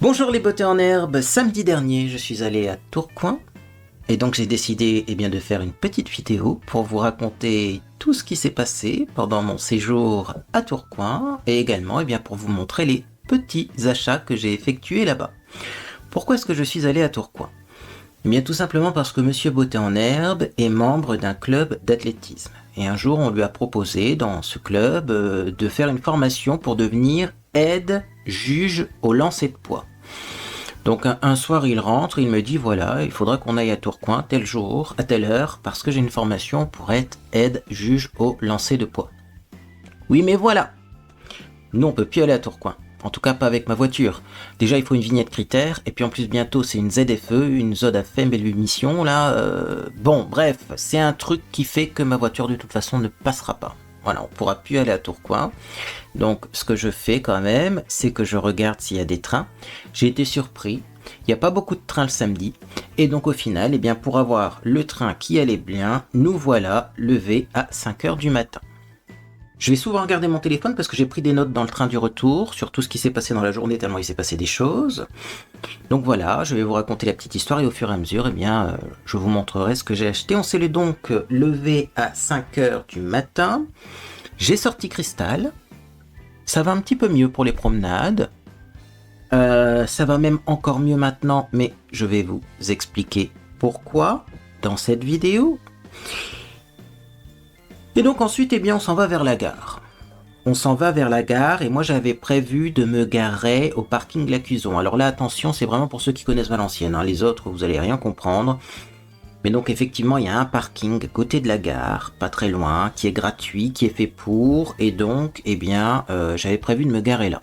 Bonjour les beautés en herbe, samedi dernier je suis allé à Tourcoing et donc j'ai décidé de faire une petite vidéo pour vous raconter tout ce qui s'est passé pendant mon séjour à Tourcoing et également pour vous montrer les petits achats que j'ai effectués là-bas. Pourquoi est-ce que je suis allé à Tourcoing ? Tout simplement parce que Monsieur Beauté en herbe est membre d'un club d'athlétisme et un jour on lui a proposé dans ce club de faire une formation pour devenir aide-juge au lancer de poids. Donc un soir il rentre, il me dit voilà, il faudra qu'on aille à Tourcoing tel jour, à telle heure, parce que j'ai une formation pour être aide-juge au lancer de poids. Oui mais voilà, nous on peut plus aller à Tourcoing, en tout cas pas avec ma voiture. Déjà il faut une vignette critère, et puis en plus bientôt c'est une ZFE, une zone à faible émission là, bon bref, c'est un truc qui fait que ma voiture de toute façon ne passera pas. Voilà, on pourra plus aller à Tourcoing. Donc ce que je fais quand même, c'est que je regarde s'il y a des trains. J'ai été surpris, il n'y a pas beaucoup de trains le samedi. Et donc au final, pour avoir le train qui allait bien, nous voilà levés à 5h du matin. Je vais souvent regarder mon téléphone parce que j'ai pris des notes dans le train du retour sur tout ce qui s'est passé dans la journée tellement il s'est passé des choses. Donc voilà, je vais vous raconter la petite histoire et au fur et à mesure, je vous montrerai ce que j'ai acheté. On s'est donc levé à 5h du matin. J'ai sorti Cristal. Ça va un petit peu mieux pour les promenades. Ça va même encore mieux maintenant, mais je vais vous expliquer pourquoi dans cette vidéo. Et donc ensuite, on s'en va vers la gare. On s'en va vers la gare et moi j'avais prévu de me garer au parking La Cuson. Alors là, attention, c'est vraiment pour ceux qui connaissent Valenciennes. Les autres, vous allez rien comprendre. Mais donc effectivement, il y a un parking à côté de la gare, pas très loin, qui est gratuit, qui est fait pour, et donc, j'avais prévu de me garer là.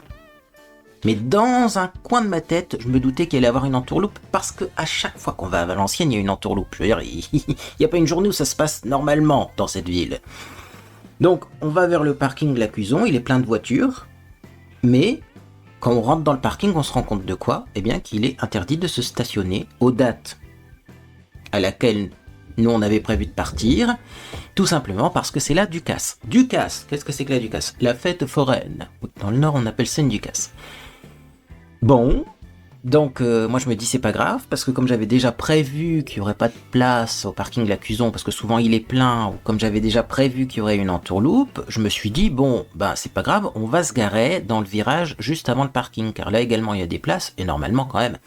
Mais dans un coin de ma tête, je me doutais qu'il allait y avoir une entourloupe, parce que à chaque fois qu'on va à Valenciennes, il y a une entourloupe. Je veux dire, il n'y a pas une journée où ça se passe normalement dans cette ville. Donc, on va vers le parking de La Cuson, il est plein de voitures, mais quand on rentre dans le parking, on se rend compte de quoi ? Qu'il est interdit de se stationner aux dates à laquelle nous on avait prévu de partir, tout simplement parce que c'est la Ducasse. Ducasse, qu'est-ce que c'est que la Ducasse ? La fête foraine. Dans le Nord, on appelle ça une Ducasse. Bon, donc moi je me dis c'est pas grave, parce que comme j'avais déjà prévu qu'il n'y aurait pas de place au parking de La Cuson, parce que souvent il est plein, ou comme j'avais déjà prévu qu'il y aurait une entourloupe, je me suis dit c'est pas grave, on va se garer dans le virage juste avant le parking, car là également il y a des places, et normalement quand même,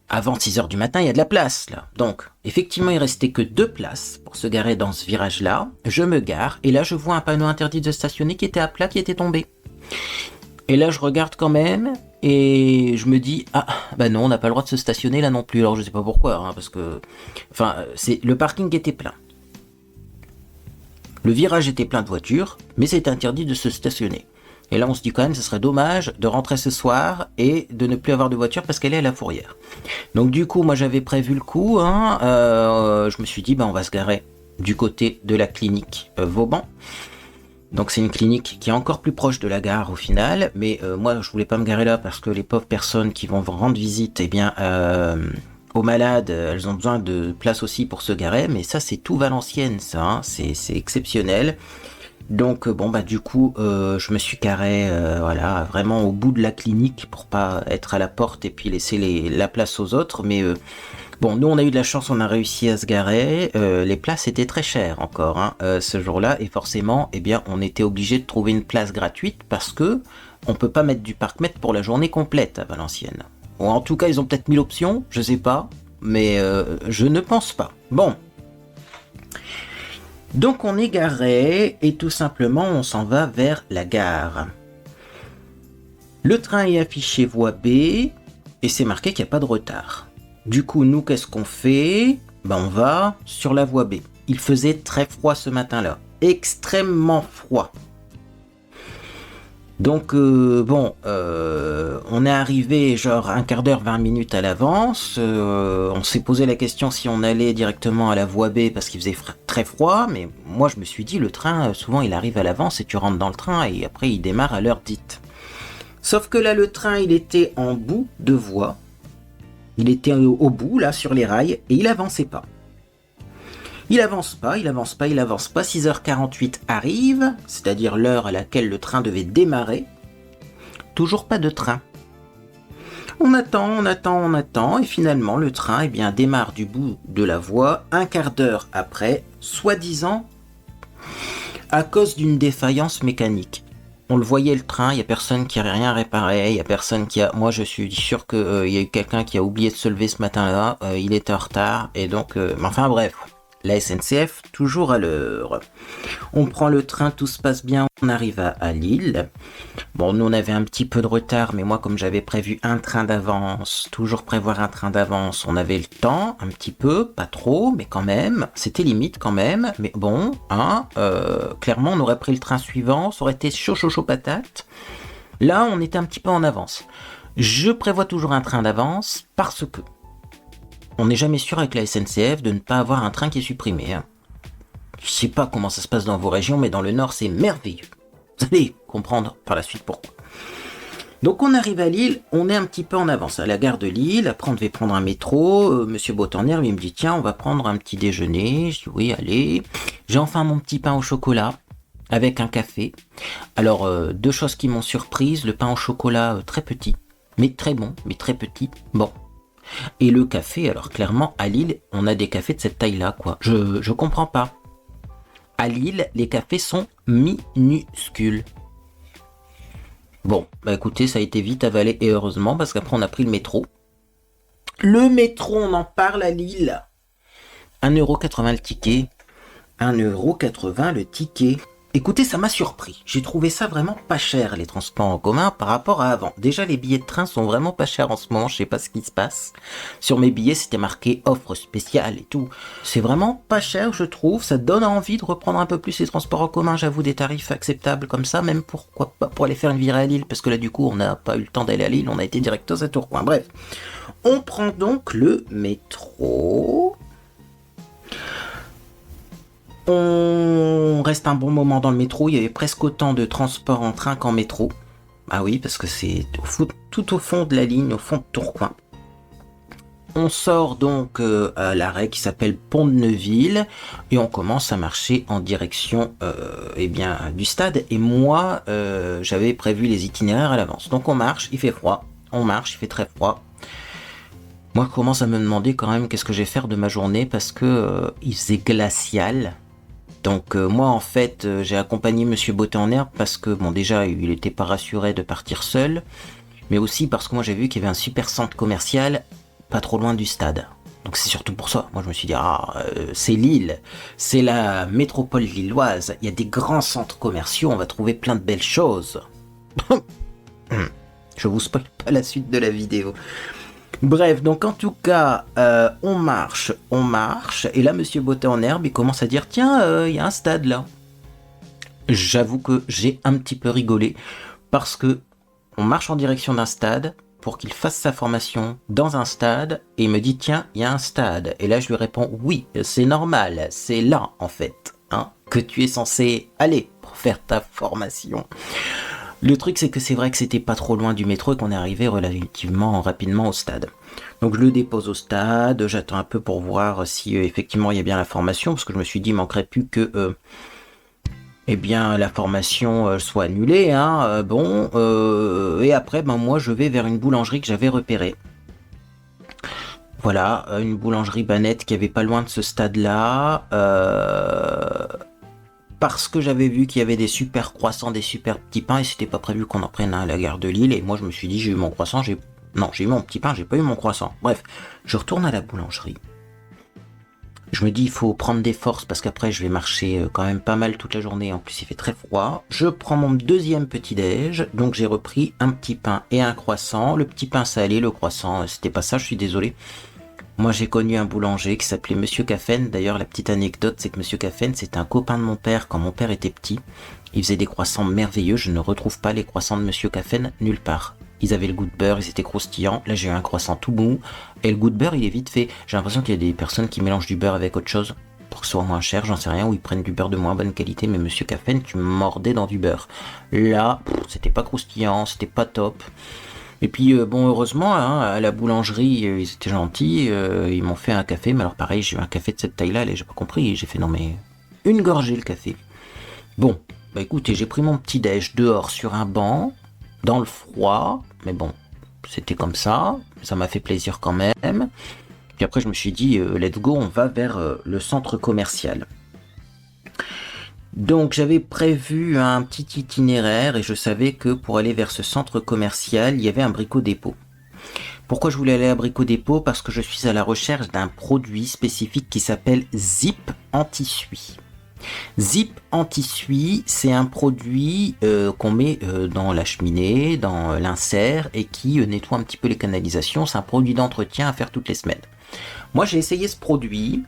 avant 6h du matin, il y a de la place, là. Donc, effectivement, il restait que 2 places pour se garer dans ce virage-là. Je me gare, et là, je vois un panneau interdit de stationner qui était à plat, qui était tombé. Et là, je regarde quand même, et je me dis, non, on n'a pas le droit de se stationner là non plus. Alors, je sais pas pourquoi, parce que... le parking était plein. Le virage était plein de voitures, mais c'était interdit de se stationner. Et là, on se dit quand même, ce serait dommage de rentrer ce soir et de ne plus avoir de voiture parce qu'elle est à la Fourrière. Donc du coup, moi j'avais prévu le coup, je me suis dit, on va se garer du côté de la clinique Vauban. Donc c'est une clinique qui est encore plus proche de la gare au final, mais moi je voulais pas me garer là parce que les pauvres personnes qui vont rendre visite, aux malades, elles ont besoin de place aussi pour se garer, mais ça c'est tout Valenciennes, ça, c'est exceptionnel. Donc du coup je me suis garé vraiment au bout de la clinique pour pas être à la porte et puis laisser la place aux autres, mais nous on a eu de la chance, on a réussi à se garer. Les places étaient très chères encore ce jour-là, et forcément on était obligé de trouver une place gratuite parce que on peut pas mettre du parc-mètre pour la journée complète à Valenciennes. Ou en tout cas ils ont peut-être mis l'option, je sais pas, mais je ne pense pas. Bon. Donc on est garé et tout simplement on s'en va vers la gare. Le train est affiché voie B et c'est marqué qu'il n'y a pas de retard. Du coup nous qu'est-ce qu'on fait ? On va sur la voie B. Il faisait très froid ce matin-là, extrêmement froid. Donc on est arrivé genre un quart d'heure, 20 minutes à l'avance. On s'est posé la question si on allait directement à la voie B parce qu'il faisait très froid, mais moi je me suis dit le train souvent il arrive à l'avance et tu rentres dans le train et après il démarre à l'heure dite. Sauf que là le train il était en bout de voie, il était au bout là sur les rails et il avançait pas. Il avance pas, 6h48 arrive, c'est-à-dire l'heure à laquelle le train devait démarrer. Toujours pas de train. On attend, et finalement le train démarre du bout de la voie un quart d'heure après, soi-disant à cause d'une défaillance mécanique. On le voyait le train, il n'y a personne qui a rien réparé, il y a personne qui a... Moi je suis sûr qu'il y a eu quelqu'un qui a oublié de se lever ce matin-là, il était en retard, et donc... enfin bref, la SNCF, toujours à l'heure. On prend le train, tout se passe bien, on arrive à Lille. Bon, nous on avait un petit peu de retard, mais moi comme j'avais prévu un train d'avance, toujours prévoir un train d'avance, on avait le temps, un petit peu, pas trop, mais quand même, c'était limite quand même, mais bon, clairement on aurait pris le train suivant, ça aurait été chaud patate. Là on était un petit peu en avance. Je prévois toujours un train d'avance parce que on n'est jamais sûr avec la SNCF de ne pas avoir un train qui est supprimé. Je sais pas comment ça se passe dans vos régions, mais dans le Nord, c'est merveilleux. Vous allez comprendre par la suite pourquoi. Donc on arrive à Lille, on est un petit peu en avance. À la gare de Lille, après on devait prendre un métro. Monsieur Botanère, il me dit, tiens, on va prendre un petit déjeuner. Je dis, oui, allez. J'ai enfin mon petit pain au chocolat avec un café. Alors, deux choses qui m'ont surprise. Le pain au chocolat très petit, mais très bon, mais très petit. Bon. Et le café, alors clairement, à Lille, on a des cafés de cette taille-là, quoi. Je comprends pas. À Lille, les cafés sont minuscules. Bon, bah écoutez, ça a été vite avalé, et heureusement, parce qu'après on a pris le métro. Le métro, on en parle à Lille. 1,80€ le ticket. 1,80€ le ticket. Écoutez, ça m'a surpris. J'ai trouvé ça vraiment pas cher, les transports en commun, par rapport à avant. Déjà, les billets de train sont vraiment pas chers en ce moment, je sais pas ce qui se passe. Sur mes billets, c'était marqué offre spéciale et tout. C'est vraiment pas cher, je trouve. Ça donne envie de reprendre un peu plus les transports en commun, j'avoue, des tarifs acceptables comme ça, même pourquoi pas pour aller faire une virée à Lille, parce que là, du coup, on n'a pas eu le temps d'aller à Lille, on a été directos à Tourcoing. Bref. On prend donc le métro. On reste un bon moment dans le métro, il y avait presque autant de transports en train qu'en métro. Ah oui, parce que c'est tout au fond de la ligne, au fond de Tourcoing. On sort donc à l'arrêt qui s'appelle Pont de Neuville et on commence à marcher en direction du stade. Et moi, j'avais prévu les itinéraires à l'avance. Donc on marche, il fait froid, on marche, il fait très froid. Moi, je commence à me demander quand même qu'est-ce que je vais faire de ma journée parce que il faisait glacial. Donc moi en fait j'ai accompagné Monsieur Botté en herbe parce que bon déjà il était pas rassuré de partir seul, mais aussi parce que moi j'ai vu qu'il y avait un super centre commercial pas trop loin du stade. Donc c'est surtout pour ça. Moi je me suis dit c'est Lille, c'est la métropole lilloise, il y a des grands centres commerciaux, on va trouver plein de belles choses. Je vous spoil pas la suite de la vidéo. Bref, donc en tout cas, on marche, et là, Monsieur Botté en herbe, il commence à dire, tiens, il y a un stade là. J'avoue que j'ai un petit peu rigolé, parce que on marche en direction d'un stade, pour qu'il fasse sa formation dans un stade, et il me dit, tiens, il y a un stade. Et là, je lui réponds, oui, c'est normal, c'est là, en fait, que tu es censé aller pour faire ta formation. Le truc, c'est que c'est vrai que c'était pas trop loin du métro et qu'on est arrivé relativement rapidement au stade. Donc je le dépose au stade, j'attends un peu pour voir si effectivement il y a bien la formation, parce que je me suis dit il manquerait plus que la formation soit annulée. Et après, moi je vais vers une boulangerie que j'avais repérée. Voilà, une boulangerie Banette qui avait pas loin de ce stade-là. Parce que j'avais vu qu'il y avait des super croissants, des super petits pains, et c'était pas prévu qu'on en prenne un à la gare de Lille, et moi je me suis dit, j'ai eu mon croissant, j'ai eu mon petit pain, j'ai pas eu mon croissant. Bref, je retourne à la boulangerie. Je me dis, il faut prendre des forces, parce qu'après je vais marcher quand même pas mal toute la journée, en plus il fait très froid. Je prends mon deuxième petit-déj, donc j'ai repris un petit pain et un croissant. Le petit pain ça allait, le croissant, c'était pas ça, je suis désolé. Moi, j'ai connu un boulanger qui s'appelait Monsieur Caffen. D'ailleurs, la petite anecdote, c'est que Monsieur Caffen, c'était un copain de mon père quand mon père était petit. Il faisait des croissants merveilleux. Je ne retrouve pas les croissants de Monsieur Caffen nulle part. Ils avaient le goût de beurre, ils étaient croustillants. Là, j'ai eu un croissant tout mou. Et le goût de beurre, il est vite fait. J'ai l'impression qu'il y a des personnes qui mélangent du beurre avec autre chose pour que ce soit moins cher, j'en sais rien, ou ils prennent du beurre de moins bonne qualité. Mais Monsieur Caffen, tu mordais dans du beurre. Là, c'était pas croustillant, c'était pas top. Et puis heureusement à la boulangerie ils étaient gentils, ils m'ont fait un café, mais alors pareil j'ai eu un café de cette taille là, j'ai pas compris, j'ai fait non mais une gorgée le café. Bon, bah écoutez, j'ai pris mon petit déj dehors sur un banc, dans le froid, mais bon, c'était comme ça m'a fait plaisir quand même. Puis après je me suis dit let's go, on va vers le centre commercial. Donc j'avais prévu un petit itinéraire et je savais que pour aller vers ce centre commercial, il y avait un Brico Dépôt. Pourquoi je voulais aller à Brico Dépôt? Parce que je suis à la recherche d'un produit spécifique qui s'appelle Zip Anti-Suie. Zip Anti-Suie, c'est un produit qu'on met dans la cheminée, dans l'insert et qui nettoie un petit peu les canalisations. C'est un produit d'entretien à faire toutes les semaines. Moi, j'ai essayé ce produit.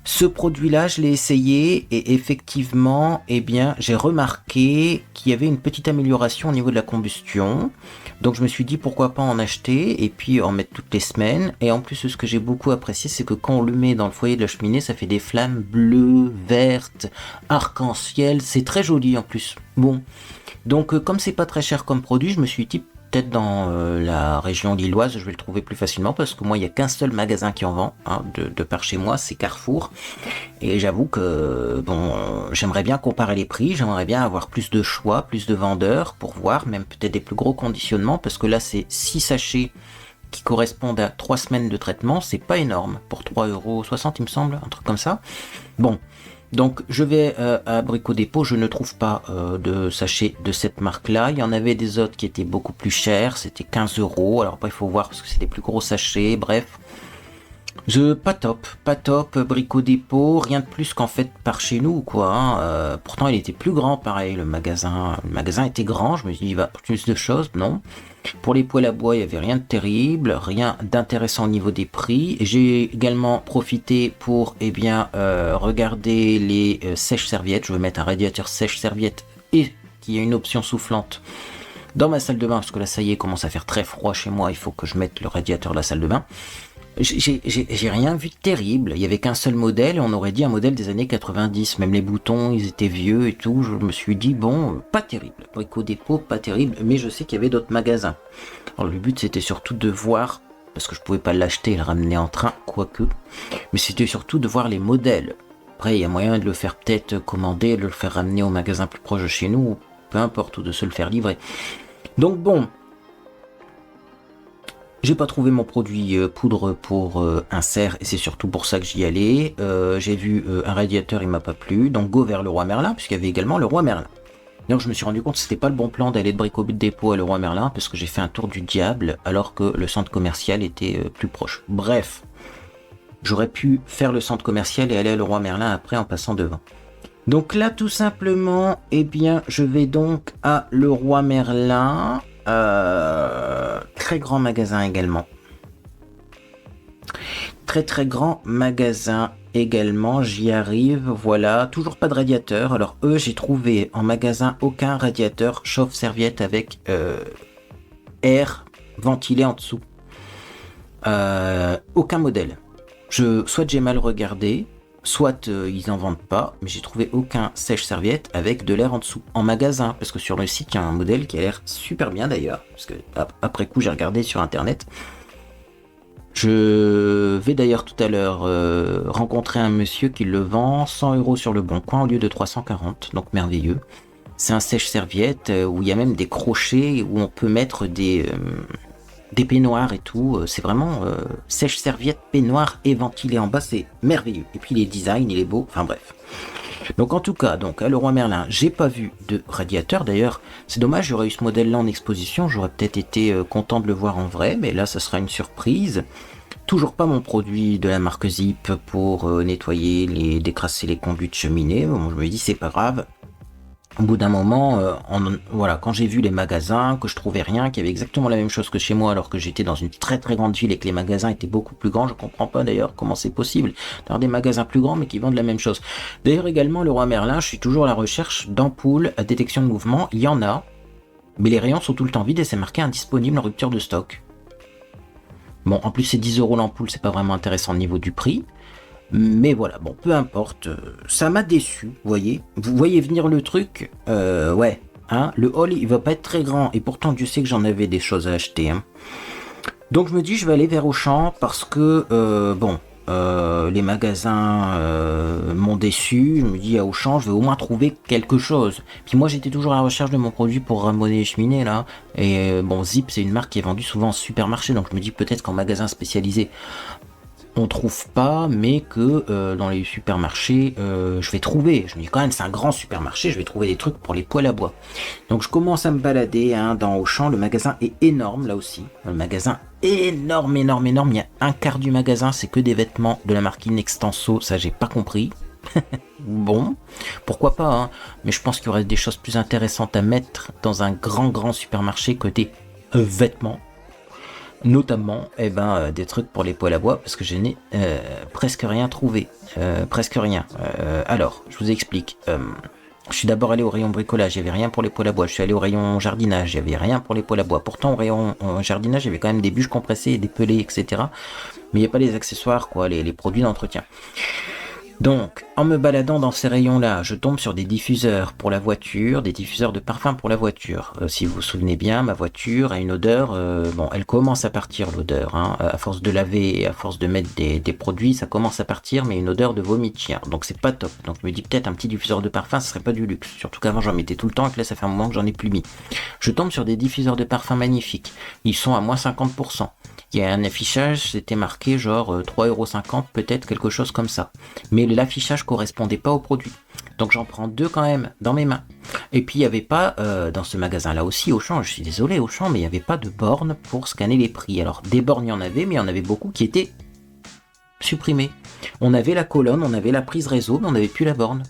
Ce produit-là, je l'ai essayé et effectivement, eh bien, j'ai remarqué qu'il y avait une petite amélioration au niveau de la combustion. Donc, je me suis dit pourquoi pas en acheter et puis en mettre toutes les semaines. Et en plus, ce que j'ai beaucoup apprécié, c'est que quand on le met dans le foyer de la cheminée, ça fait des flammes bleues, vertes, arc-en-ciel. C'est très joli en plus. Bon, donc comme c'est pas très cher comme produit, je me suis dit peut-être dans la région lilloise, je vais le trouver plus facilement parce que moi, il n'y a qu'un seul magasin qui en vend, hein, de par chez moi, c'est Carrefour. Et j'avoue que, bon, j'aimerais bien comparer les prix, j'aimerais bien avoir plus de choix, plus de vendeurs pour voir, même peut-être des plus gros conditionnements, parce que là, c'est 6 sachets qui correspondent à 3 semaines de traitement, c'est pas énorme, pour 3,60 €, il me semble, un truc comme ça. Bon. Donc je vais à Brico Dépôt, je ne trouve pas de sachets de cette marque-là. Il y en avait des autres qui étaient beaucoup plus chers, c'était 15 €. Alors après il faut voir parce que c'est des plus gros sachets, bref. Pas top, Brico Dépôt, rien de plus qu'en fait par chez nous, quoi. Hein. Pourtant il était plus grand, pareil, le magasin. Le magasin était grand, je me suis dit il va plus de choses, non. Pour les poêles à bois, il n'y avait rien de terrible, rien d'intéressant au niveau des prix. J'ai également profité pour regarder les sèche-serviettes. Je vais mettre un radiateur sèche-serviette et qui a une option soufflante dans ma salle de bain, parce que là ça y est, il commence à faire très froid chez moi, il faut que je mette le radiateur de la salle de bain. J'ai rien vu de terrible, il y avait qu'un seul modèle et on aurait dit un modèle des années 90, même les boutons ils étaient vieux et tout, je me suis dit bon, pas terrible, Brico Dépôt pas terrible, mais je sais qu'il y avait d'autres magasins. Alors le but c'était surtout de voir, parce que je pouvais pas l'acheter et le ramener en train, quoique, mais c'était surtout de voir les modèles. Après il y a moyen de le faire peut-être commander, de le faire ramener au magasin plus proche de chez nous, peu importe, ou de se le faire livrer. Donc bon, j'ai pas trouvé mon produit poudre pour insert et c'est surtout pour ça que j'y allais. J'ai vu un radiateur, il m'a pas plu, donc go vers le Roi Merlin, puisqu'il y avait également le Roi Merlin. Donc je me suis rendu compte que c'était pas le bon plan d'aller de Brico Dépôt à le Roi Merlin, parce que j'ai fait un tour du diable alors que le centre commercial était plus proche. Bref, j'aurais pu faire le centre commercial et aller à le Roi Merlin après en passant devant. Donc là tout simplement, eh bien je vais donc à le Roi Merlin. Très grand magasin également. Très grand magasin également, j'y arrive, voilà, toujours pas de radiateur. Alors eux, j'ai trouvé en magasin aucun radiateur chauffe-serviette avec air ventilé en dessous. Aucun modèle. Soit j'ai mal regardé, soit ils en vendent pas, mais j'ai trouvé aucun sèche-serviette avec de l'air en dessous en magasin, parce que sur le site il y a un modèle qui a l'air super bien d'ailleurs, parce que après coup j'ai regardé sur internet. Je vais d'ailleurs tout à l'heure rencontrer un monsieur qui le vend 100 € sur le Bon Coin au lieu de 340, donc merveilleux. C'est un sèche-serviette où il y a même des crochets où on peut mettre des peignoirs et tout, c'est vraiment sèche-serviette, peignoir et ventilé en bas, c'est merveilleux. Et puis les designs, il est beau, enfin bref. Donc en tout cas, donc à le Roi Merlin, j'ai pas vu de radiateur. D'ailleurs, c'est dommage, j'aurais eu ce modèle-là en exposition, j'aurais peut-être été content de le voir en vrai, mais là, ça sera une surprise. Toujours pas mon produit de la marque Zip pour nettoyer, décrasser les conduits de cheminée. Bon, je me dis, c'est pas grave. Au bout d'un moment, voilà, quand j'ai vu les magasins, que je trouvais rien, qu'il y avait exactement la même chose que chez moi, alors que j'étais dans une très grande ville et que les magasins étaient beaucoup plus grands, je comprends pas d'ailleurs comment c'est possible d'avoir des magasins plus grands mais qui vendent la même chose. D'ailleurs également, le Roi Merlin, je suis toujours à la recherche d'ampoules à détection de mouvement, il y en a, mais les rayons sont tout le temps vides et c'est marqué indisponible en rupture de stock. Bon, en plus c'est 10 € l'ampoule, c'est pas vraiment intéressant au niveau du prix. Mais voilà, bon, peu importe, ça m'a déçu, vous voyez venir le truc, ouais, hein, le haul il va pas être très grand, et pourtant Dieu sait que j'en avais des choses à acheter, hein. Donc je me dis je vais aller vers Auchan, parce que, bon, les magasins m'ont déçu. Je me dis à Auchan, je vais au moins trouver quelque chose. Puis moi, j'étais toujours à la recherche de mon produit pour ramoner les cheminées là. Et bon, Zip, c'est une marque qui est vendue souvent en supermarché, donc je me dis peut-être qu'en magasin spécialisé, on trouve pas, mais que dans les supermarchés, je vais trouver. Je me dis quand même, c'est un grand supermarché, je vais trouver des trucs pour les poêles à bois. Donc je commence à me balader dans Auchan. Le magasin est énorme là aussi. Le magasin énorme, énorme, énorme. Il y a un quart du magasin, c'est que des vêtements de la marque Inextenso. Ça, j'ai pas compris. Bon, pourquoi pas, hein. Mais je pense qu'il y aurait des choses plus intéressantes à mettre dans un grand supermarché côté vêtements. Notamment des trucs pour les poêles à bois, parce que je n'ai presque rien trouvé. Presque rien. Alors, je vous explique. Je suis d'abord allé au rayon bricolage, il n'y avait rien pour les poêles à bois. Je suis allé au rayon jardinage, il n'y avait rien pour les poêles à bois. Pourtant, au rayon jardinage, il y avait quand même des bûches compressées, des pelés, etc. Mais il n'y a pas les accessoires, quoi, les produits d'entretien. Donc, en me baladant dans ces rayons-là, je tombe sur des diffuseurs pour la voiture, des diffuseurs de parfum pour la voiture. Si vous vous souvenez bien, ma voiture a une odeur, elle commence à partir l'odeur, hein. À force de laver et à force de mettre des produits, ça commence à partir, mais une odeur de vomi de chien. Donc c'est pas top. Donc je me dis peut-être un petit diffuseur de parfum, ce serait pas du luxe. Surtout qu'avant j'en mettais tout le temps et que là ça fait un moment que j'en ai plus mis. Je tombe sur des diffuseurs de parfum magnifiques. Ils sont à moins 50%. Il y a un affichage, c'était marqué genre 3,50€, peut-être quelque chose comme ça. Mais l'affichage correspondait pas au produit. Donc j'en prends 2 quand même dans mes mains. Et puis il n'y avait pas, dans ce magasin-là aussi, Auchan, je suis désolé Auchan, mais il n'y avait pas de borne pour scanner les prix. Alors des bornes il y en avait, mais il y en avait beaucoup qui étaient supprimées. On avait la colonne, on avait la prise réseau, mais on n'avait plus la borne.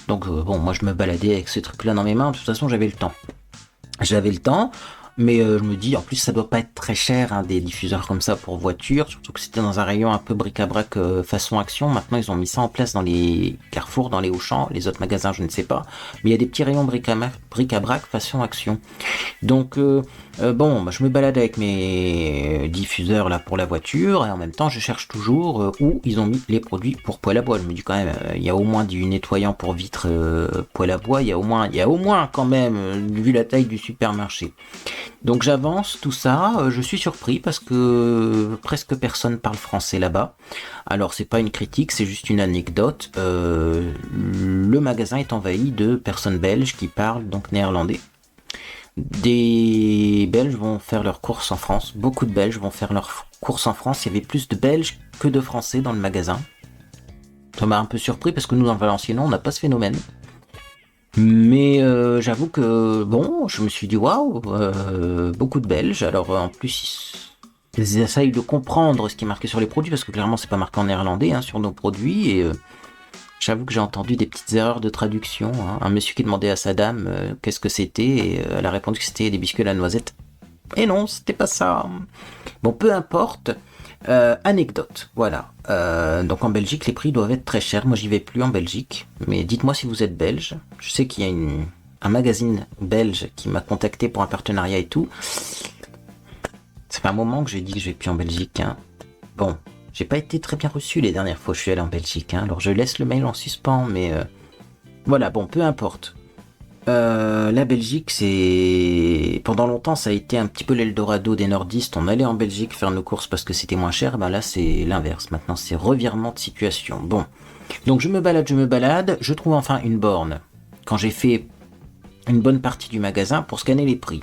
Donc moi je me baladais avec ce truc-là dans mes mains, de toute façon j'avais le temps. Mais je me dis, en plus, ça doit pas être très cher, hein, des diffuseurs comme ça pour voiture, surtout que c'était dans un rayon un peu bric-à-brac façon Action. Maintenant, ils ont mis ça en place dans les Carrefour, dans les Auchan, les autres magasins, je ne sais pas. Mais il y a des petits rayons bric-à-brac façon Action. Donc, je me balade avec mes diffuseurs là pour la voiture, et en même temps, je cherche toujours où ils ont mis les produits pour poêle à bois. Je me dis quand même, il y a au moins du nettoyant pour vitres poêle à bois, il y a au moins quand même, vu la taille du supermarché. Donc j'avance, tout ça, je suis surpris parce que presque personne parle français là-bas. Alors c'est pas une critique, c'est juste une anecdote. Le magasin est envahi de personnes belges qui parlent donc néerlandais. Des Belges vont faire leurs courses en France, beaucoup de Belges vont faire leurs courses en France. Il y avait plus de Belges que de Français dans le magasin. Ça m'a un peu surpris parce que nous dans le Valenciennes on n'a pas ce phénomène. Mais j'avoue que je me suis dit waouh, beaucoup de Belges. Alors en plus ils essayent de comprendre ce qui est marqué sur les produits parce que clairement c'est pas marqué en néerlandais sur nos produits et j'avoue que j'ai entendu des petites erreurs de traduction. Un monsieur qui demandait à sa dame qu'est-ce que c'était et elle a répondu que c'était des biscuits à la noisette. Et non, c'était pas ça. Bon, peu importe. Anecdote, voilà. Donc en Belgique, les prix doivent être très chers. Moi, j'y vais plus en Belgique. Mais dites-moi si vous êtes belge. Je sais qu'il y a un magazine belge qui m'a contacté pour un partenariat et tout. Ça fait un moment que j'ai dit que je vais plus en Belgique. Bon, j'ai pas été très bien reçu les dernières fois que je suis allé en Belgique. Alors je laisse le mail en suspens, mais voilà, bon, peu importe. La Belgique, c'est pendant longtemps ça a été un petit peu l'Eldorado des nordistes. On allait en Belgique faire nos courses parce que c'était moins cher. Là c'est l'inverse. Maintenant c'est revirement de situation. Bon, donc je me balade, je trouve enfin une borne. Quand j'ai fait une bonne partie du magasin pour scanner les prix,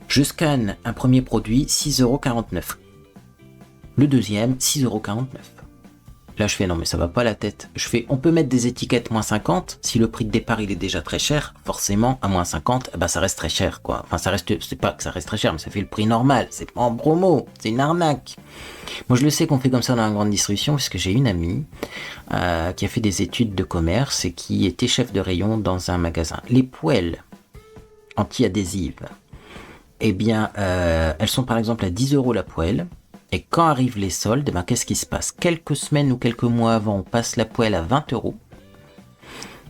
je scanne un premier produit 6,49€. Le deuxième 6,49€. Là, je fais non, mais ça va pas la tête. Je fais, on peut mettre des étiquettes moins 50. Si le prix de départ il est déjà très cher, forcément à moins 50, ça reste très cher, quoi. Enfin, c'est pas que ça reste très cher, mais ça fait le prix normal. C'est pas en promo, c'est une arnaque. Moi, je le sais qu'on fait comme ça dans la grande distribution parce que j'ai une amie qui a fait des études de commerce et qui était chef de rayon dans un magasin. Les poêles anti-adhésives, elles sont par exemple à 10€ la poêle. Et quand arrivent les soldes, qu'est-ce qui se passe? Quelques semaines ou quelques mois avant, on passe la poêle à 20€.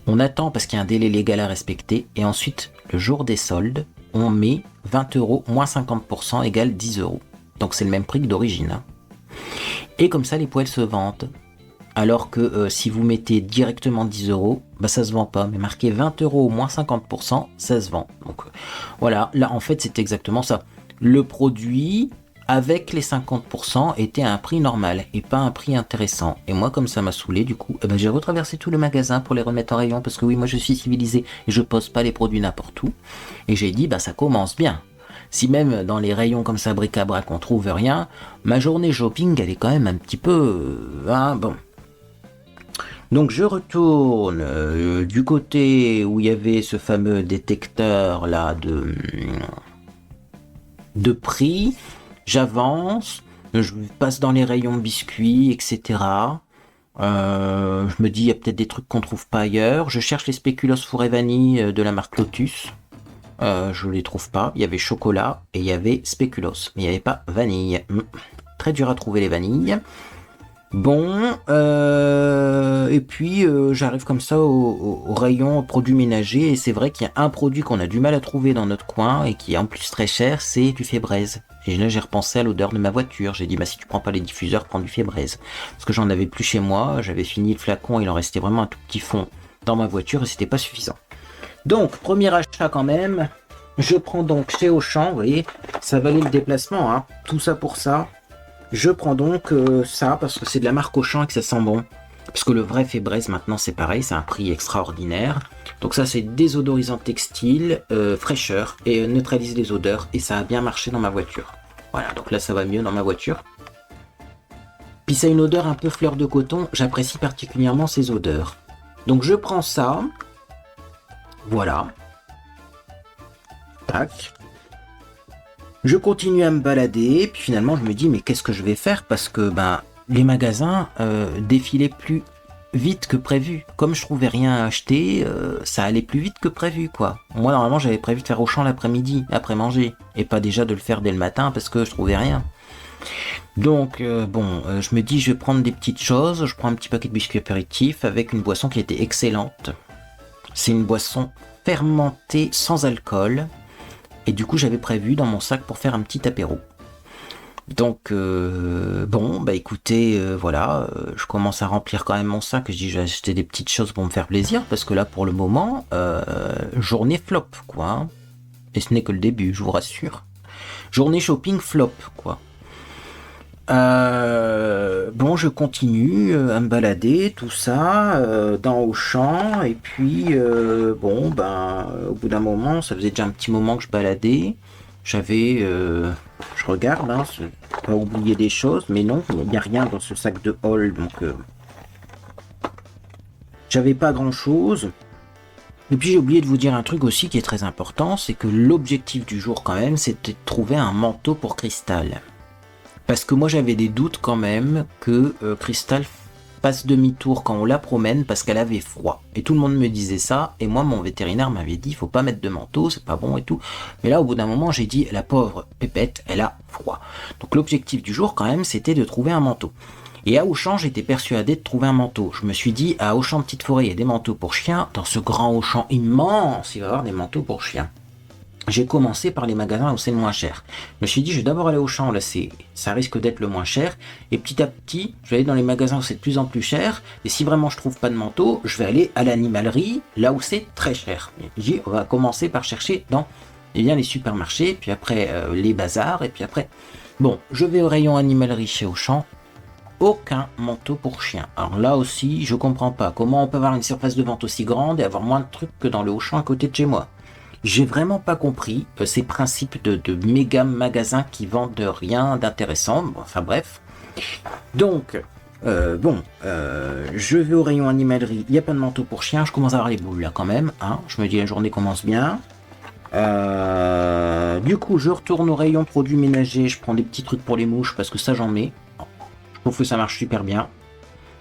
On attend parce qu'il y a un délai légal à respecter. Et ensuite, le jour des soldes, on met 20€, moins 50% égale 10€. Donc c'est le même prix que d'origine. Et comme ça, les poêles se vendent. Alors que si vous mettez directement 10€, ça se vend pas. Mais marqué 20€, moins 50%, ça se vend. Donc voilà, là en fait c'est exactement ça. Le produit avec les 50% était à un prix normal et pas un prix intéressant. Et moi, comme ça m'a saoulé, du coup, j'ai retraversé tout le magasin pour les remettre en rayon parce que oui, moi je suis civilisé et je pose pas les produits n'importe où. Et j'ai dit, ça commence bien. Si même dans les rayons comme ça, bric-à-brac, on trouve rien, ma journée shopping, elle est quand même un petit peu... bon. Donc je retourne du côté où il y avait ce fameux détecteur là de prix. J'avance, je passe dans les rayons biscuits, etc. Je me dis, il y a peut-être des trucs qu'on trouve pas ailleurs. Je cherche les spéculoos four et vanille de la marque Lotus. Je les trouve pas. Il y avait chocolat et il y avait spéculoos, mais il n'y avait pas vanille. Très dur à trouver les vanilles. Bon, et puis j'arrive comme ça au rayon produits ménagers et c'est vrai qu'il y a un produit qu'on a du mal à trouver dans notre coin et qui est en plus très cher, c'est du Fébraise. Et là j'ai repensé à l'odeur de ma voiture, j'ai dit si tu prends pas les diffuseurs, prends du Fébraise. Parce que j'en avais plus chez moi, j'avais fini le flacon, il en restait vraiment un tout petit fond dans ma voiture et c'était pas suffisant. Donc, premier achat quand même, je prends donc chez Auchan, vous voyez, ça valait le déplacement, hein, tout ça pour ça. Je prends donc ça parce que c'est de la marque Auchan et que ça sent bon. Parce que le vrai Fébraise maintenant c'est pareil, c'est un prix extraordinaire. Donc ça c'est désodorisant textile, fraîcheur et neutralise les odeurs et ça a bien marché dans ma voiture. Voilà, donc là ça va mieux dans ma voiture. Puis ça a une odeur un peu fleur de coton, j'apprécie particulièrement ces odeurs. Donc je prends ça. Voilà. Tac. Je continue à me balader, puis finalement je me dis mais qu'est-ce que je vais faire parce que les magasins défilaient plus vite que prévu. Comme je trouvais rien à acheter, ça allait plus vite que prévu quoi. Moi normalement j'avais prévu de faire Auchan l'après-midi, après manger, et pas déjà de le faire dès le matin parce que je trouvais rien. Donc je me dis je vais prendre des petites choses, je prends un petit paquet de biscuits apéritifs avec une boisson qui était excellente. C'est une boisson fermentée sans alcool. Et du coup, j'avais prévu dans mon sac pour faire un petit apéro. Donc, écoutez, voilà, je commence à remplir quand même mon sac. Je dis, je vais acheter des petites choses pour me faire plaisir, parce que là, pour le moment, journée flop, quoi. Hein. Et ce n'est que le début, je vous rassure. Journée shopping flop, quoi. Je continue à me balader, tout ça, dans Auchan, et puis, au bout d'un moment, ça faisait déjà un petit moment que je baladais, j'avais, je regarde, pas oublier des choses, mais non, il n'y a rien dans ce sac de haul, donc, j'avais pas grand chose. Et puis j'ai oublié de vous dire un truc aussi qui est très important, c'est que l'objectif du jour quand même, c'était de trouver un manteau pour Cristal. Parce que moi j'avais des doutes quand même que Cristal passe demi-tour quand on la promène parce qu'elle avait froid. Et tout le monde me disait ça, et moi mon vétérinaire m'avait dit il faut pas mettre de manteau, c'est pas bon et tout. Mais là au bout d'un moment j'ai dit la pauvre pépette, elle a froid. Donc l'objectif du jour quand même c'était de trouver un manteau. Et à Auchan j'étais persuadé de trouver un manteau. Je me suis dit à Auchan Petite Forêt il y a des manteaux pour chiens, dans ce grand Auchan immense il va y avoir des manteaux pour chiens. J'ai commencé par les magasins où c'est le moins cher. Je me suis dit, je vais d'abord aller au Auchan, là ça risque d'être le moins cher. Et petit à petit, je vais aller dans les magasins où c'est de plus en plus cher. Et si vraiment je trouve pas de manteau, je vais aller à l'animalerie, là où c'est très cher. J'ai dit, on va commencer par chercher dans les supermarchés, puis après les bazars, et puis après... Bon, je vais au rayon animalerie chez Auchan. Aucun manteau pour chien. Alors là aussi, je comprends pas. Comment on peut avoir une surface de vente aussi grande et avoir moins de trucs que dans le Auchan à côté de chez moi. J'ai vraiment pas compris ces principes de méga magasins qui vendent rien d'intéressant. Bon, enfin bref. Donc, je vais au rayon animalerie. Il n'y a pas de manteau pour chien. Je commence à avoir les boules là quand même. Hein. Je me dis la journée commence bien. Du coup, je retourne au rayon produits ménagers. Je prends des petits trucs pour les mouches parce que ça j'en mets. Je trouve que ça marche super bien.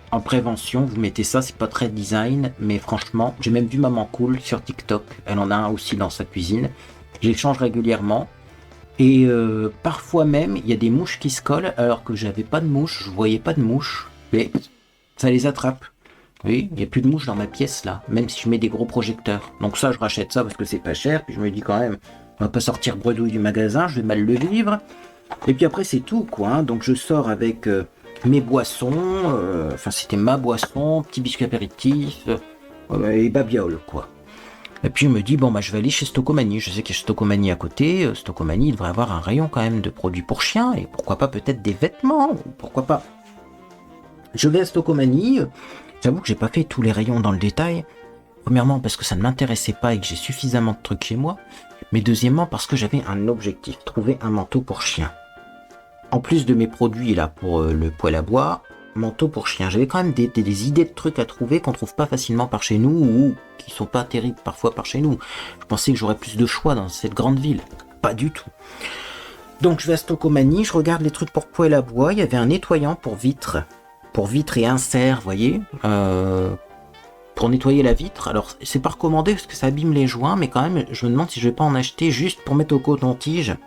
En prévention, vous mettez ça, c'est pas très design, mais franchement, j'ai même vu Maman Cool sur TikTok, elle en a un aussi dans sa cuisine. Je les change régulièrement. Et parfois même, il y a des mouches qui se collent, alors que j'avais pas de mouches, je voyais pas de mouches, mais ça les attrape. Oui, il n'y a plus de mouches dans ma pièce là, même si je mets des gros projecteurs. Donc ça, je rachète ça parce que c'est pas cher, puis je me dis quand même, on va pas sortir bredouille du magasin, je vais mal le vivre. Et puis après, c'est tout quoi, hein. Donc je sors avec... mes boissons, c'était ma boisson, petit biscuit apéritif et babiole quoi. Et puis je me dis, bon bah je vais aller chez Stocomanie. Je sais qu'il y a Stocomanie à côté. Stocomanie devrait avoir un rayon quand même de produits pour chiens. Et pourquoi pas peut-être des vêtements. Ou pourquoi pas. Je vais à Stocomanie. J'avoue que j'ai pas fait tous les rayons dans le détail. Premièrement parce que ça ne m'intéressait pas et que j'ai suffisamment de trucs chez moi. Mais deuxièmement parce que j'avais un objectif. Trouver un manteau pour chien. En plus de mes produits là pour le poêle à bois, manteau pour chien. J'avais quand même des idées de trucs à trouver qu'on trouve pas facilement par chez nous ou qui sont pas terribles parfois par chez nous. Je pensais que j'aurais plus de choix dans cette grande ville. Pas du tout. Donc je vais à Stocomanie, je regarde les trucs pour poêle à bois. Il y avait un nettoyant pour vitres et insert, vous voyez, pour nettoyer la vitre. Alors c'est pas recommandé parce que ça abîme les joints, mais quand même je me demande si je vais pas en acheter juste pour mettre au coton-tige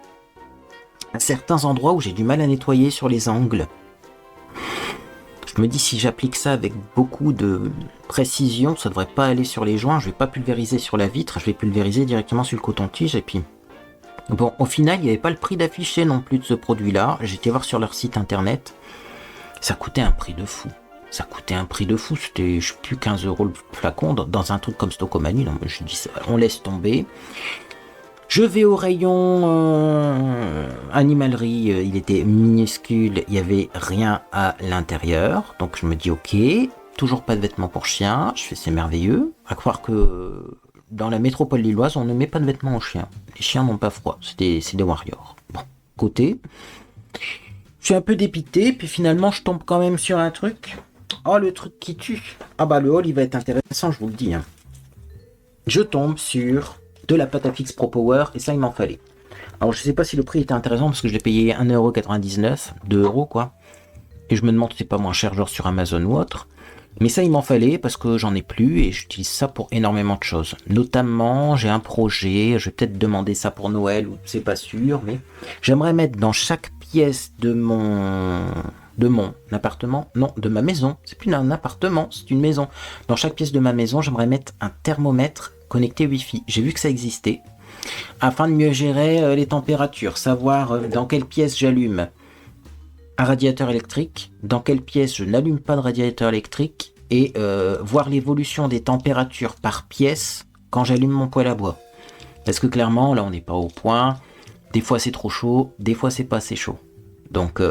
à certains endroits où j'ai du mal à nettoyer sur les angles. Je me dis si j'applique ça avec beaucoup de précision, ça devrait pas aller sur les joints, je vais pas pulvériser sur la vitre, je vais pulvériser directement sur le coton-tige et puis... Bon, au final, il n'y avait pas le prix d'affiché non plus de ce produit-là, j'ai été voir sur leur site internet, ça coûtait un prix de fou. C'était, je sais plus, 15 € le flacon, dans un truc comme Stocomanie, non, je dis ça, on laisse tomber. Je vais au rayon animalerie, il était minuscule, il n'y avait rien à l'intérieur. Donc je me dis ok, toujours pas de vêtements pour chiens, je fais c'est merveilleux. À croire que dans la métropole lilloise, on ne met pas de vêtements aux chiens. Les chiens n'ont pas froid, c'est des warriors. Bon, côté. Je suis un peu dépité, puis finalement je tombe quand même sur un truc. Oh, le truc qui tue. Ah bah le haul il va être intéressant, je vous le dis. Hein. Je tombe sur... de la pâte à fixe Pro Power, et ça il m'en fallait. Alors je sais pas si le prix était intéressant parce que je l'ai payé 1,99€, 2€ quoi. Et je me demande si c'est pas moins cher genre sur Amazon ou autre. Mais ça il m'en fallait parce que j'en ai plus et j'utilise ça pour énormément de choses. Notamment j'ai un projet, je vais peut-être demander ça pour Noël ou c'est pas sûr, mais j'aimerais mettre dans chaque pièce de mon appartement, non, de ma maison, c'est plus un appartement, c'est une maison. Dans chaque pièce de ma maison, j'aimerais mettre un thermomètre connecté Wi-Fi. J'ai vu que ça existait. Afin de mieux gérer les températures, savoir dans quelle pièce j'allume un radiateur électrique, dans quelle pièce je n'allume pas de radiateur électrique, et voir l'évolution des températures par pièce quand j'allume mon poêle à bois. Parce que clairement, là on n'est pas au point. Des fois c'est trop chaud, des fois c'est pas assez chaud. Donc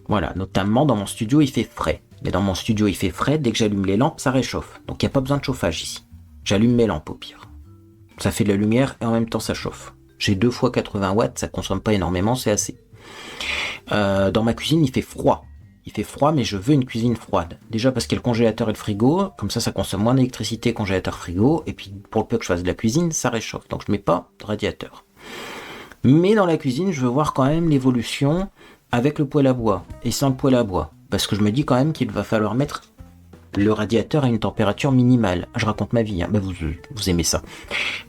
voilà, notamment dans mon studio il fait frais. Mais dans mon studio il fait frais, dès que j'allume les lampes ça réchauffe. Donc il n'y a pas besoin de chauffage ici. J'allume mes lampes au pire. Ça fait de la lumière et en même temps ça chauffe. J'ai 2 fois 80 watts, ça consomme pas énormément, c'est assez. Dans ma cuisine il fait froid. Il fait froid mais je veux une cuisine froide. Déjà parce qu'il y a le congélateur et le frigo, comme ça consomme moins d'électricité congélateur frigo, et puis pour le peu que je fasse de la cuisine, ça réchauffe. Donc je mets pas de radiateur. Mais dans la cuisine je veux voir quand même l'évolution avec le poêle à bois et sans le poêle à bois. Parce que je me dis quand même qu'il va falloir mettre le radiateur à une température minimale. Je raconte ma vie, hein. Ben vous aimez ça.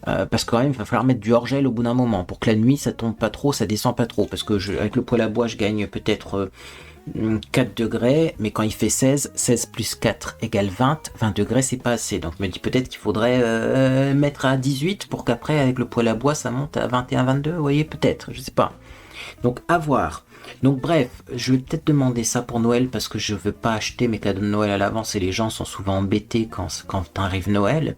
Parce que quand même, il va falloir mettre du hors-gel au bout d'un moment. Pour que la nuit, ça tombe pas trop, ça descend pas trop. Parce que avec le poêle à bois, je gagne peut-être 4 degrés. Mais quand il fait 16 plus 4 égale 20 degrés, c'est pas assez. Donc je me dis peut-être qu'il faudrait mettre à 18 pour qu'après, avec le poêle à bois, ça monte à 21, 22. Vous voyez, peut-être, je sais pas. Donc à voir. Donc bref, je vais peut-être demander ça pour Noël parce que je veux pas acheter mes cadeaux de Noël à l'avance et les gens sont souvent embêtés quand arrive Noël.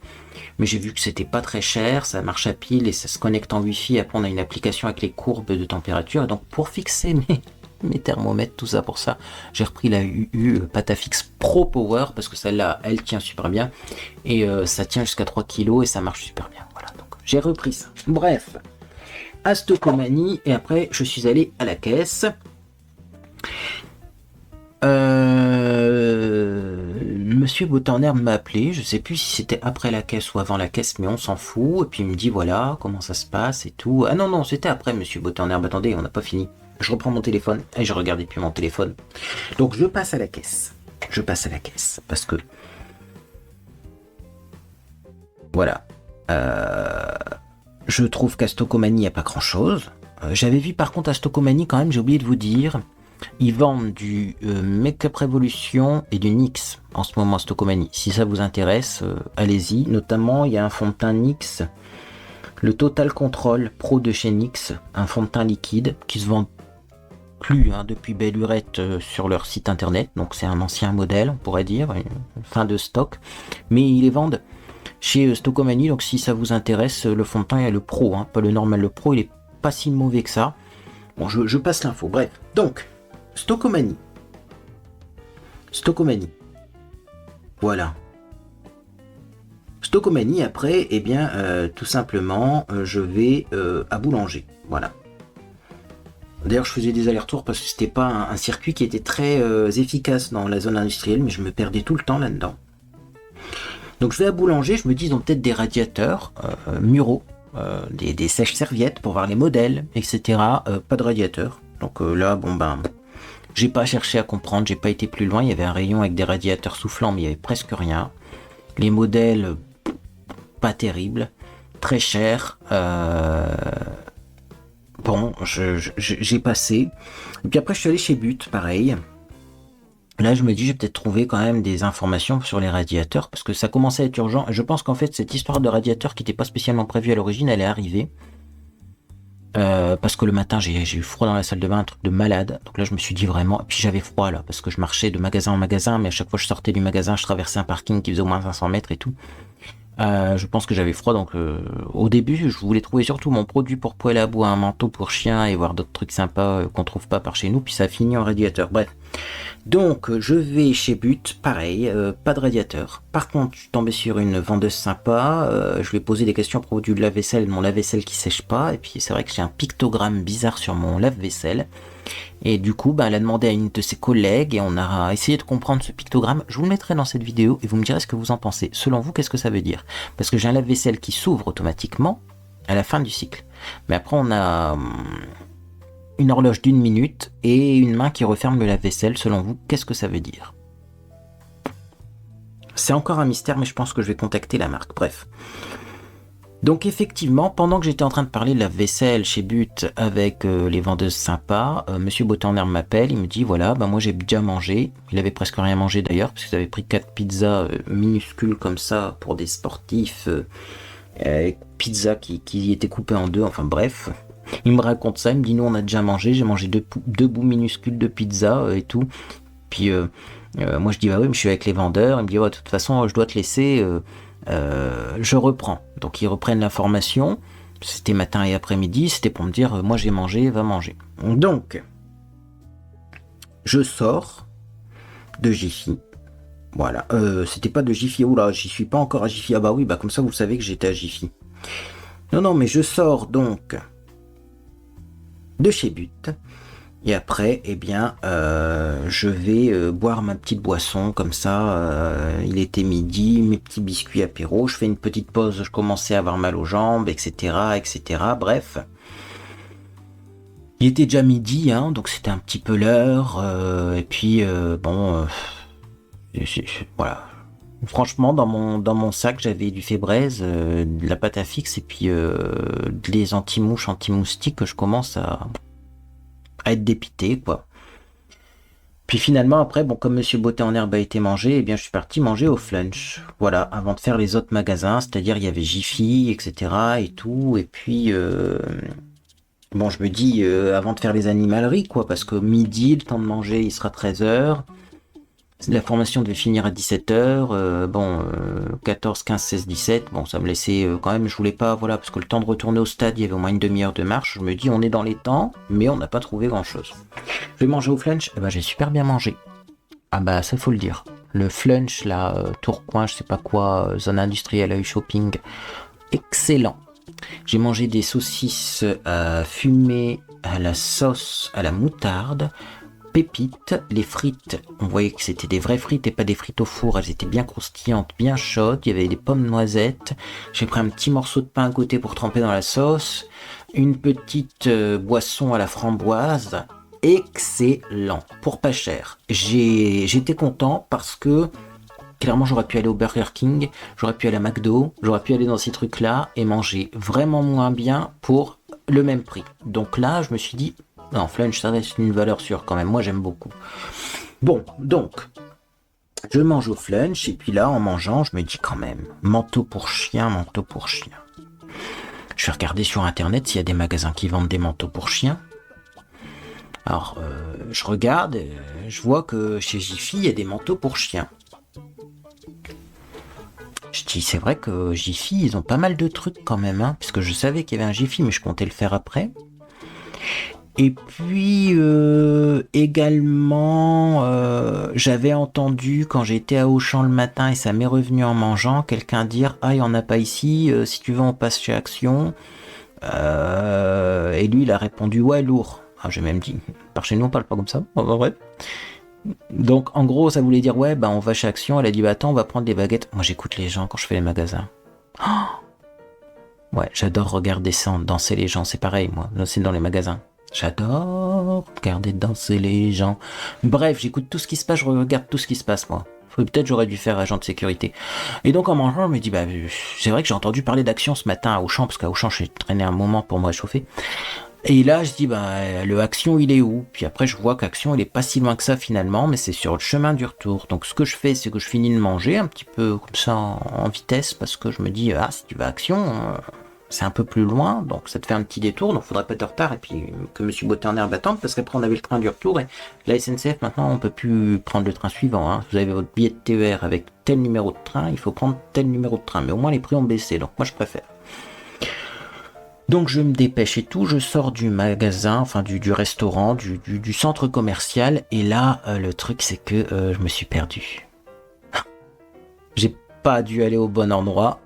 Mais j'ai vu que c'était pas très cher, ça marche à pile et ça se connecte en Wi-Fi. Après on a une application avec les courbes de température. Et donc pour fixer mes thermomètres, tout ça pour ça, j'ai repris la UU Patafix Pro Power parce que celle-là, elle tient super bien. Et ça tient jusqu'à 3 kg et ça marche super bien. Voilà, donc j'ai repris ça. Bref. À Stocomanie et après je suis allé à la caisse. Monsieur Botanherbe m'a appelé, je sais plus si c'était après la caisse ou avant la caisse, mais on s'en fout. Et puis il me dit voilà comment ça se passe et tout. Ah non c'était après Monsieur Botanherbe. Attendez, on n'a pas fini. Je reprends mon téléphone et je regardais plus mon téléphone. Donc je passe à la caisse. Parce que voilà. Je trouve qu'à Stocomanie, il n'y a pas grand-chose. J'avais vu par contre à Stocomanie, quand même, j'ai oublié de vous dire, ils vendent du Make-up Revolution et du NYX en ce moment à Stocomanie. Si ça vous intéresse, allez-y. Notamment, il y a un fond de teint NYX, le Total Control Pro de chez NYX, un fond de teint liquide qui se vend plus depuis belle lurette sur leur site internet. Donc c'est un ancien modèle, on pourrait dire, une fin de stock. Mais ils les vendent chez Stocomanie. Donc si ça vous intéresse, le fond de teint, il y a le pro, hein, pas le normal. Le pro, il est pas si mauvais que ça. Bon, je passe l'info. Bref, donc, Stocomanie. Stocomanie. Voilà. Stocomanie, après, eh bien, tout simplement, je vais à Boulanger. Voilà. D'ailleurs, je faisais des allers-retours parce que c'était pas un circuit qui était très efficace dans la zone industrielle, mais je me perdais tout le temps là-dedans. Donc je vais à Boulanger, je me dis ils ont peut-être des radiateurs muraux, des sèches-serviettes pour voir les modèles, etc. Pas de radiateur. Donc là, bon ben, j'ai pas cherché à comprendre, j'ai pas été plus loin. Il y avait un rayon avec des radiateurs soufflants, mais il y avait presque rien. Les modèles, pas terribles, très chers. Bon, j'ai passé. Et puis après, je suis allé chez But, pareil. Là, je me dis, j'ai peut-être trouvé quand même des informations sur les radiateurs, parce que ça commençait à être urgent. Je pense qu'en fait, cette histoire de radiateur qui n'était pas spécialement prévue à l'origine, elle est arrivée. Parce que le matin, j'ai eu froid dans la salle de bain, un truc de malade. Donc là, je me suis dit vraiment... Et puis j'avais froid, là, parce que je marchais de magasin en magasin, mais à chaque fois que je sortais du magasin, je traversais un parking qui faisait au moins 500 mètres et tout. Je pense que j'avais froid, donc au début je voulais trouver surtout mon produit pour poêle à bois, un manteau pour chien et voir d'autres trucs sympas qu'on trouve pas par chez nous, puis ça a fini en radiateur. Bref, donc je vais chez But, pareil, pas de radiateur. Par contre, je suis tombé sur une vendeuse sympa, je lui ai posé des questions à propos du lave-vaisselle, mon lave-vaisselle qui sèche pas, et puis c'est vrai que j'ai un pictogramme bizarre sur mon lave-vaisselle. Et du coup, elle a demandé à une de ses collègues et on a essayé de comprendre ce pictogramme. Je vous le mettrai dans cette vidéo et vous me direz ce que vous en pensez. Selon vous, qu'est-ce que ça veut dire? Parce que j'ai un lave-vaisselle qui s'ouvre automatiquement à la fin du cycle. Mais après, on a une horloge d'1 minute et une main qui referme le lave-vaisselle. Selon vous, qu'est-ce que ça veut dire? C'est encore un mystère, mais je pense que je vais contacter la marque. Bref. Donc effectivement, pendant que j'étais en train de parler de la vaisselle chez But avec les vendeuses sympas, Monsieur Botaner m'appelle, il me dit voilà, moi j'ai déjà mangé. Il avait presque rien mangé d'ailleurs, parce qu'il avait pris 4 pizzas minuscules comme ça pour des sportifs, pizza qui étaient coupées en deux, enfin bref. Il me raconte ça, il me dit nous on a déjà mangé, j'ai mangé deux bouts minuscules de pizza et tout. Puis moi je dis bah oui mais je suis avec les vendeurs, il me dit ouais, de toute façon je dois te laisser... je reprends. Donc ils reprennent l'information. C'était matin et après-midi. C'était pour me dire, moi j'ai mangé, va manger. Donc, je sors de Jiffy. Voilà. C'était pas de Jiffy. Oula, j'y suis pas encore à Jiffy. Ah bah oui, comme ça vous savez que j'étais à Jiffy. Non, mais je sors donc de chez But. Et après, eh bien, je vais boire ma petite boisson, comme ça, il était midi, mes petits biscuits apéro, je fais une petite pause, je commençais à avoir mal aux jambes, etc., etc., bref. Il était déjà midi, hein, donc c'était un petit peu l'heure, et puis, voilà. Franchement, dans mon sac, j'avais du Fébraise, de la pâte à fixe, et puis des anti-mouches, anti-moustiques, que je commence à être dépité, quoi. Puis finalement, après, comme Monsieur Botté en herbe a été mangé, eh bien, je suis parti manger au Flunch. Voilà, avant de faire les autres magasins, c'est-à-dire il y avait Jiffy, etc. et tout. Et puis, je me dis, avant de faire les animaleries, quoi, parce que midi, le temps de manger, il sera 13h. La formation devait finir à 17h, 14, 15, 16, 17, ça me laissait quand même, je voulais pas, voilà, parce que le temps de retourner au stade, il y avait au moins une demi-heure de marche, je me dis, on est dans les temps, mais on n'a pas trouvé grand-chose. Je vais manger au Flunch, j'ai super bien mangé. Ah bah, ça faut le dire. Le Flunch, là, Tourcoing, je sais pas quoi, zone industrielle, œil shopping, excellent. J'ai mangé des saucisses fumées à la sauce, à la moutarde, pépites, les frites, on voyait que c'était des vraies frites et pas des frites au four, elles étaient bien croustillantes, bien chaudes, il y avait des pommes noisettes, j'ai pris un petit morceau de pain à côté pour tremper dans la sauce, une petite boisson à la framboise, excellent, pour pas cher. J'étais content parce que clairement j'aurais pu aller au Burger King, j'aurais pu aller à McDo, j'aurais pu aller dans ces trucs là et manger vraiment moins bien pour le même prix. Donc là je me suis dit non, Flunch, ça reste une valeur sûre quand même. Moi, j'aime beaucoup. Bon, donc, je mange au Flunch. Et puis là, en mangeant, je me dis quand même, manteau pour chien, manteau pour chien. Je vais regarder sur Internet s'il y a des magasins qui vendent des manteaux pour chien. Alors, je regarde, je vois que chez Jiffy, il y a des manteaux pour chien. Je dis, c'est vrai que Jiffy, ils ont pas mal de trucs quand même, hein, puisque je savais qu'il y avait un Jiffy, mais je comptais le faire après. Et puis également, j'avais entendu quand j'étais à Auchan le matin et ça m'est revenu en mangeant, quelqu'un dire ah il y en a pas ici, si tu veux on passe chez Action. Et lui il a répondu ouais lourd. Ah, j'ai même dit par chez nous on parle pas comme ça. En vrai. Donc en gros ça voulait dire ouais bah on va chez Action. Elle a dit bah attends on va prendre des baguettes. Moi j'écoute les gens quand je fais les magasins. Ouais j'adore regarder ça, danser les gens, c'est pareil moi, c'est dans les magasins. J'adore regarder danser les gens. Bref, j'écoute tout ce qui se passe, je regarde tout ce qui se passe, moi. Peut-être j'aurais dû faire agent de sécurité. Et donc en mangeant, je me dis, bah, c'est vrai que j'ai entendu parler d'Action ce matin à Auchan, parce qu'à Auchan, j'ai traîné un moment pour me réchauffer. Et là, je dis, bah, le Action, il est où? Puis après, je vois qu'Action, il est pas si loin que ça finalement, mais c'est sur le chemin du retour. Donc ce que je fais, c'est que je finis de manger un petit peu comme ça en vitesse, parce que je me dis, ah, si tu vas à Action, c'est un peu plus loin, donc ça te fait un petit détour, donc faudrait pas être en retard, et puis que Monsieur Botter attende, parce qu'après on avait le train du retour, et la SNCF maintenant on peut plus prendre le train suivant, hein. Vous avez votre billet de TER avec tel numéro de train, il faut prendre tel numéro de train, mais au moins les prix ont baissé, donc moi je préfère. Donc je me dépêche et tout, je sors du magasin, enfin du restaurant, du centre commercial, et là le truc c'est que je me suis perdu. J'ai pas dû aller au bon endroit.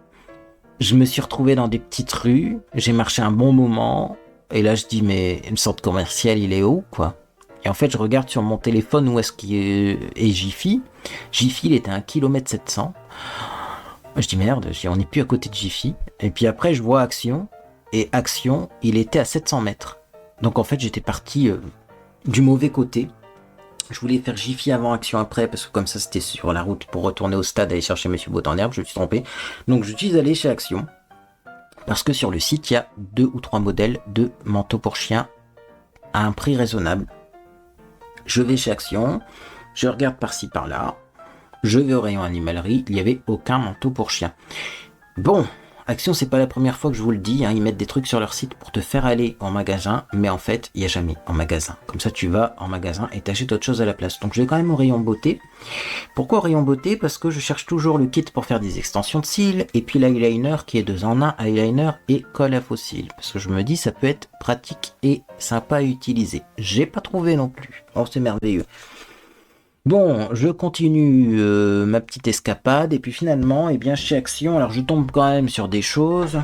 Je me suis retrouvé dans des petites rues, j'ai marché un bon moment, et là je dis mais le centre commercial il est où quoi? Et en fait je regarde sur mon téléphone où est-ce qu'il est Jiffy. Jiffy il était à 1 km 700. Je dis merde, on n'est plus à côté de Jiffy. Et puis après je vois Action, et Action il était à 700 mètres. Donc en fait j'étais parti du mauvais côté. Je voulais faire Jiffy avant Action après, parce que comme ça c'était sur la route pour retourner au stade aller chercher Monsieur Bout en herbe, je me suis trompé. Donc je suis allé chez Action, parce que sur le site il y a 2 ou 3 modèles de manteaux pour chiens à un prix raisonnable. Je vais chez Action, je regarde par-ci par-là, je vais au rayon animalerie, il n'y avait aucun manteau pour chien. Bon, Action, c'est pas la première fois que je vous le dis, hein, ils mettent des trucs sur leur site pour te faire aller en magasin, mais en fait, il n'y a jamais en magasin. Comme ça, tu vas en magasin et t'achètes autre chose à la place. Donc, je vais quand même au rayon beauté. Pourquoi au rayon beauté? Parce que je cherche toujours le kit pour faire des extensions de cils, et puis l'eyeliner qui est 2 en 1, eyeliner et colle à faux cils. Parce que je me dis, ça peut être pratique et sympa à utiliser. J'ai pas trouvé non plus. Oh, c'est merveilleux. Bon, je continue ma petite escapade, et puis finalement, eh bien, chez Action, alors je tombe quand même sur des choses.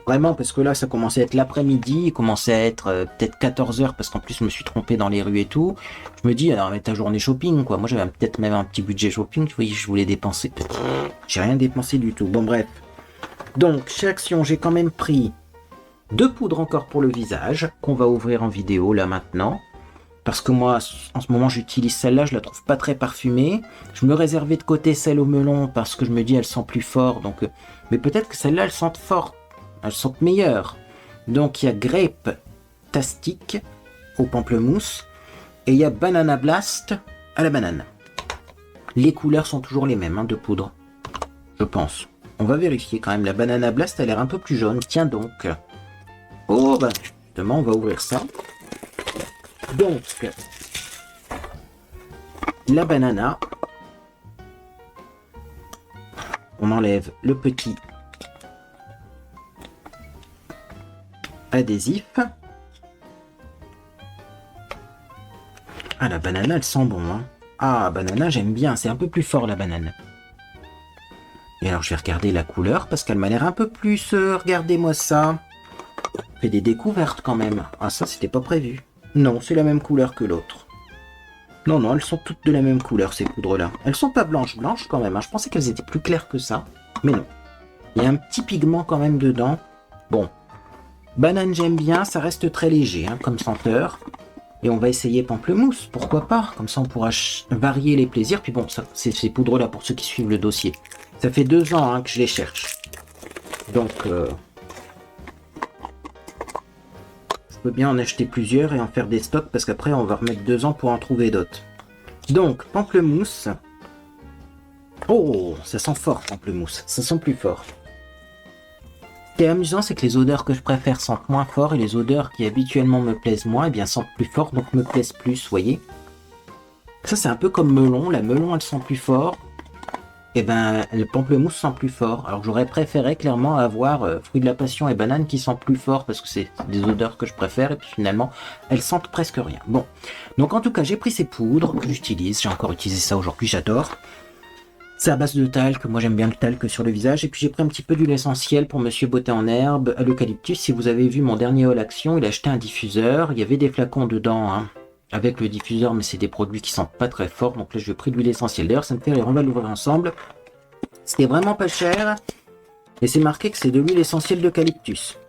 Vraiment, parce que là, ça commençait à être l'après-midi, il commençait à être peut-être 14h, parce qu'en plus, je me suis trompé dans les rues et tout. Je me dis, alors, mais ta journée shopping, quoi. Moi, j'avais peut-être même un petit budget shopping, tu vois, je voulais dépenser. J'ai rien dépensé du tout. Bon, bref. Donc, chez Action, j'ai quand même pris 2 poudres encore pour le visage, qu'on va ouvrir en vidéo, là, maintenant. Parce que moi, en ce moment, j'utilise celle-là, je la trouve pas très parfumée. Je me réservais de côté celle au melon parce que je me dis elle sent plus fort. Donc, mais peut-être que celle-là, elle sent fort. Elle sent meilleure. Donc, il y a Grape Tastic au pamplemousse et il y a Banana Blast à la banane. Les couleurs sont toujours les mêmes, hein, de poudre. Je pense. On va vérifier quand même. La Banana Blast a l'air un peu plus jaune. Tiens donc. Oh, bah, justement, on va ouvrir ça. Donc, la banana, on enlève le petit adhésif. Ah, la banana, elle sent bon, hein. Ah, banana, j'aime bien, c'est un peu plus fort la banane. Et alors, je vais regarder la couleur, parce qu'elle m'a l'air un peu plus... regardez-moi ça. On fait des découvertes quand même. Ah, ça, c'était pas prévu. Non, c'est la même couleur que l'autre. Non, non, elles sont toutes de la même couleur, ces poudres-là. Elles sont pas blanches quand même, hein. Je pensais qu'elles étaient plus claires que ça. Mais non. Il y a un petit pigment quand même dedans. Bon. Banane, j'aime bien. Ça reste très léger, hein, comme senteur. Et on va essayer pamplemousse. Pourquoi pas? Comme ça, on pourra varier les plaisirs. Puis bon, ça, c'est ces poudres-là, pour ceux qui suivent le dossier. Ça fait 2 ans, hein, que je les cherche. Donc... je peux bien en acheter plusieurs et en faire des stocks parce qu'après on va remettre 2 ans pour en trouver d'autres. Donc pamplemousse. Oh, ça sent fort pamplemousse, ça sent plus fort. Ce qui est amusant, c'est que les odeurs que je préfère sentent moins fort et les odeurs qui habituellement me plaisent moins, eh bien sentent plus fort, donc me plaisent plus, voyez. Ça c'est un peu comme melon, la melon elle sent plus fort et ben le pamplemousse sent plus fort. Alors j'aurais préféré clairement avoir fruit de la passion et banane qui sentent plus fort parce que c'est des odeurs que je préfère et puis finalement elles sentent presque rien. Bon, donc en tout cas j'ai pris ces poudres que j'utilise, j'ai encore utilisé ça aujourd'hui, j'adore. C'est à base de talc, moi j'aime bien le talc sur le visage. Et puis j'ai pris un petit peu d'huile essentielle pour Monsieur Beauté en herbe à l'eucalyptus. Si vous avez vu mon dernier haul action, il a acheté un diffuseur. Il y avait des flacons dedans hein, avec le diffuseur, mais c'est des produits qui sentent pas très fort. Donc là j'ai pris de l'huile essentielle. D'ailleurs ça me fait rire, on va l'ouvrir ensemble. C'était vraiment pas cher. Et c'est marqué que c'est de l'huile essentielle d'eucalyptus.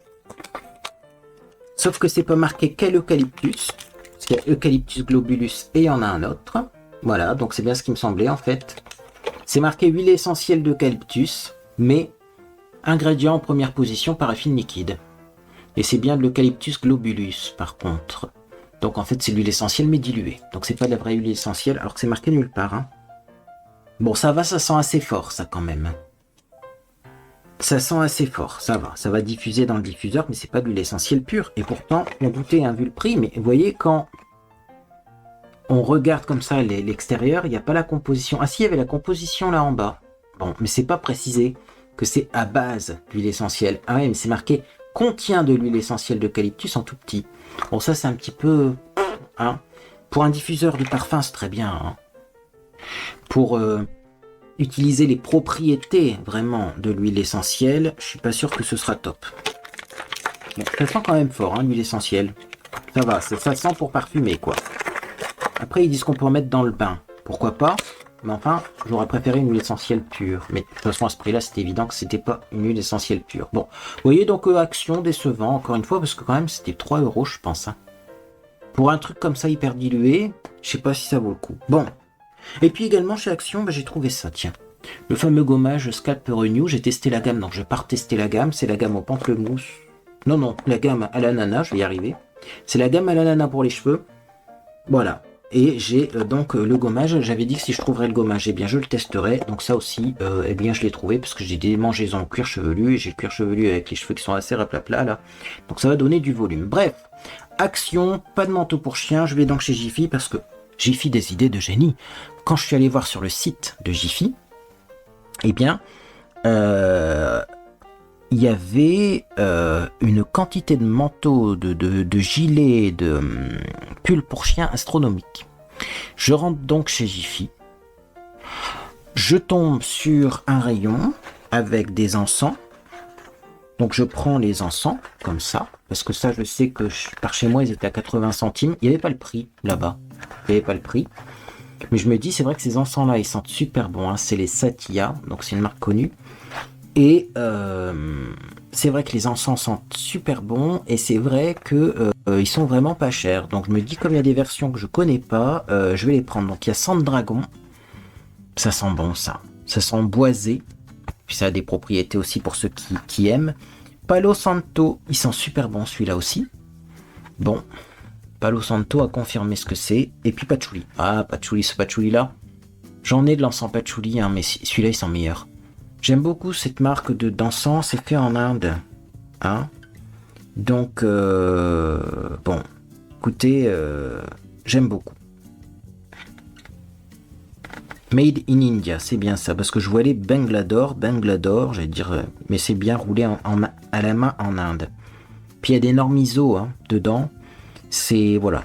Sauf que c'est pas marqué quel eucalyptus. Parce qu'il y a Eucalyptus globulus et il y en a un autre. Voilà, donc c'est bien ce qui me semblait en fait. C'est marqué huile essentielle d'eucalyptus, mais ingrédient en première position, paraffine liquide. Et c'est bien de l'Eucalyptus globulus par contre. Donc en fait c'est l'huile essentielle mais diluée. Donc c'est pas de la vraie huile essentielle alors que c'est marqué nulle part. Hein. Bon ça va, ça sent assez fort ça quand même. Ça sent assez fort, ça va diffuser dans le diffuseur mais c'est pas de l'huile essentielle pure. Et pourtant on doutait hein, vu le prix, mais vous voyez quand on regarde comme ça l'extérieur, il n'y a pas la composition. Ah si, il y avait la composition là en bas. Bon, mais c'est pas précisé que c'est à base d'huile essentielle. Ah ouais, mais c'est marqué contient de l'huile essentielle d'eucalyptus en tout petit. Bon, ça c'est un petit peu... Hein, pour un diffuseur de parfum, c'est très bien. Hein. Pour utiliser les propriétés vraiment de l'huile essentielle, je suis pas sûr que ce sera top. Bon, ça sent quand même fort, hein, l'huile essentielle. Ça va, ça sent pour parfumer, quoi. Après, ils disent qu'on peut en mettre dans le bain. Pourquoi pas? Mais enfin, j'aurais préféré une huile essentielle pure. Mais de toute façon, à ce prix-là, c'était évident que c'était pas une huile essentielle pure. Bon, vous voyez, donc action décevant, encore une fois, parce que quand même, c'était 3 €, je pense. Hein. Pour un truc comme ça, hyper dilué, je sais pas si ça vaut le coup. Bon. Et puis également, chez Action, bah, j'ai trouvé ça, tiens. Le fameux gommage Scalp Renew. J'ai testé la gamme, donc je vais pas retester la gamme. C'est la gamme au pamplemousse. Non, la gamme à l'ananas, je vais y arriver. C'est la gamme à l'ananas pour les cheveux. Voilà. Et j'ai donc le gommage, j'avais dit que si je trouverais le gommage, eh bien je le testerai. Donc ça aussi, eh bien je l'ai trouvé parce que j'ai des démangeaisons en cuir chevelu et j'ai le cuir chevelu avec les cheveux qui sont assez raplapla là. Donc ça va donner du volume. Bref, Action, pas de manteau pour chien. Je vais donc chez Jiffy parce que Jiffy des idées de génie. Quand je suis allé voir sur le site de Jiffy, eh bien il y avait une quantité de manteaux, de gilets, de pulls pour chiens astronomiques. Je rentre donc chez Jiffy. Je tombe sur un rayon avec des encens. Donc je prends les encens, comme ça, parce que ça je sais que par chez moi ils étaient à 80 centimes. Il n'y avait pas le prix là-bas. Il n'y avait pas le prix. Mais je me dis, c'est vrai que ces encens-là, ils sentent super bon. Hein. C'est les Satya, donc c'est une marque connue. Et c'est vrai que les encens sentent super bon et c'est vrai que ils sont vraiment pas chers. Donc je me dis comme il y a des versions que je connais pas, je vais les prendre. Donc il y a Sang de Dragon, ça sent bon ça. Ça sent boisé, puis ça a des propriétés aussi pour ceux qui aiment. Palo Santo, il sent super bon celui-là aussi. Bon, Palo Santo a confirmé ce que c'est. Et puis Patchouli. Ah Patchouli, ce Patchouli là. J'en ai de l'encens Patchouli, hein, mais celui-là il sent meilleur. J'aime beaucoup cette marque d'encens, c'est fait en Inde. Hein donc, bon, écoutez, j'aime beaucoup. Made in India, c'est bien ça, parce que je vois les Banglador, j'allais dire, mais c'est bien roulé à la main en Inde. Puis il y a d'énormes ISO hein, dedans, c'est, voilà.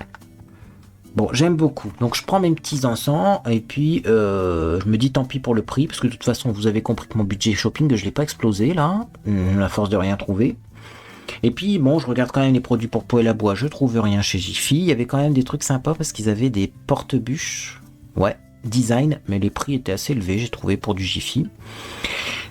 Bon, j'aime beaucoup. Donc, je prends mes petits encens et puis je me dis tant pis pour le prix parce que de toute façon, vous avez compris que mon budget shopping, je l'ai pas explosé là, à force de rien trouver. Et puis, bon, je regarde quand même les produits pour Poêle à bois. Je trouve rien chez Jiffy. Il y avait quand même des trucs sympas parce qu'ils avaient des porte-bûches. Ouais, design, mais les prix étaient assez élevés, j'ai trouvé pour du Jiffy.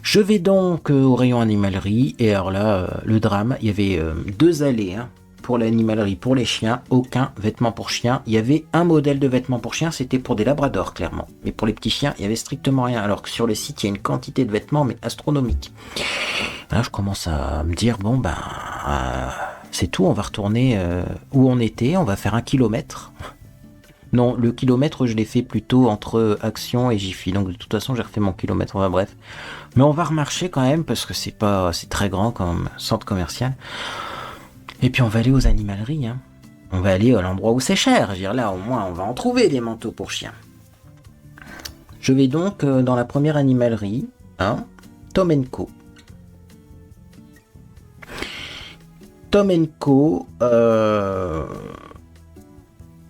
Je vais donc au rayon animalerie et alors là, le drame, il y avait 2 allées, hein. Pour l'animalerie, pour les chiens, aucun vêtement pour chien. Il y avait un modèle de vêtements pour chiens, c'était pour des labradors, clairement. Mais pour les petits chiens, il y avait strictement rien. Alors que sur le site, il y a une quantité de vêtements, mais astronomique. Là, je commence à me dire, bon, ben, c'est tout, on va retourner où on était, on va faire 1 kilomètre. Non, le kilomètre, je l'ai fait plutôt entre Action et Jiffy. Donc, de toute façon, j'ai refait mon kilomètre, enfin bref. Mais on va remarcher quand même, parce que c'est très grand comme centre commercial. Et puis on va aller aux animaleries, hein. On va aller à l'endroit où c'est cher. Je veux dire, là, au moins, on va en trouver des manteaux pour chiens. Je vais donc dans la première animalerie, hein, Tom & Co. Tom & Co,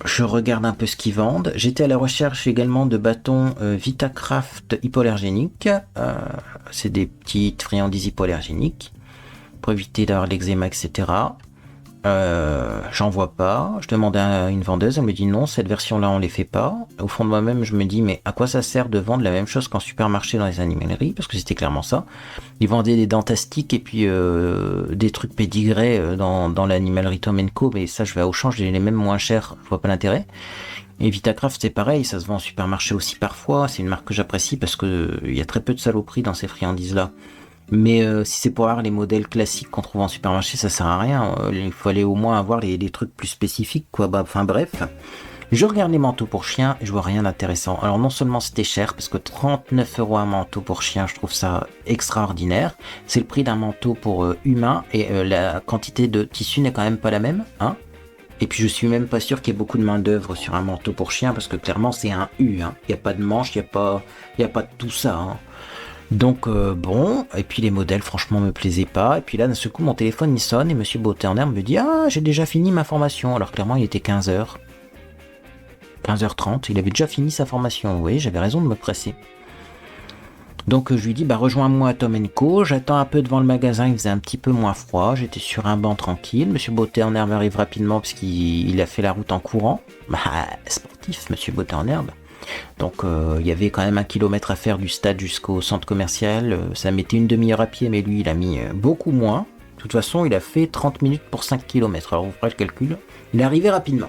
je regarde un peu ce qu'ils vendent. J'étais à la recherche également de bâtons Vitacraft hypoallergéniques. C'est des petites friandises hypoallergéniques pour éviter d'avoir l'eczéma, etc. J'en vois pas. Je demandais à une vendeuse, elle me dit non, cette version-là on les fait pas. Au fond de moi-même, je me dis mais à quoi ça sert de vendre la même chose qu'en supermarché dans les animaleries, parce que c'était clairement ça. Ils vendaient des dentastiques et puis des trucs pédigrés dans l'animalerie Tom & Co, mais ça je vais à Auchan, j'ai les mêmes moins chers, je vois pas l'intérêt. Et Vitacraft c'est pareil, ça se vend en supermarché aussi parfois, c'est une marque que j'apprécie parce que il y a très peu de saloperies dans ces friandises-là. Mais si c'est pour avoir les modèles classiques qu'on trouve en supermarché, ça sert à rien. Il fallait au moins avoir les trucs plus spécifiques, quoi. Bah, enfin bref. Je regarde les manteaux pour chiens et je vois rien d'intéressant. Alors non seulement c'était cher, parce que 39 € un manteau pour chien, je trouve ça extraordinaire. C'est le prix d'un manteau pour humain et la quantité de tissu n'est quand même pas la même, hein. Et puis je suis même pas sûr qu'il y ait beaucoup de main d'œuvre sur un manteau pour chien, parce que clairement c'est un U, hein. Il n'y a pas de manche, il n'y a pas de tout ça, hein. Donc bon, et puis les modèles franchement me plaisaient pas, et puis là d'un seul coup mon téléphone il sonne et monsieur Beauté en herbe me dit ah j'ai déjà fini ma formation, alors clairement il était 15h, 15h30, il avait déjà fini sa formation, oui j'avais raison de me presser. Donc je lui dis bah rejoins-moi à Tom & Co, j'attends un peu devant le magasin, il faisait un petit peu moins froid, j'étais sur un banc tranquille, monsieur Beauté en herbe arrive rapidement parce qu'il a fait la route en courant, bah sportif monsieur Beauté en herbe. Donc il y avait quand même 1 kilomètre à faire du stade jusqu'au centre commercial, ça mettait une demi-heure à pied, mais lui il a mis beaucoup moins. De toute façon il a fait 30 minutes pour 5 km, alors vous ferez le calcul, il est arrivé rapidement.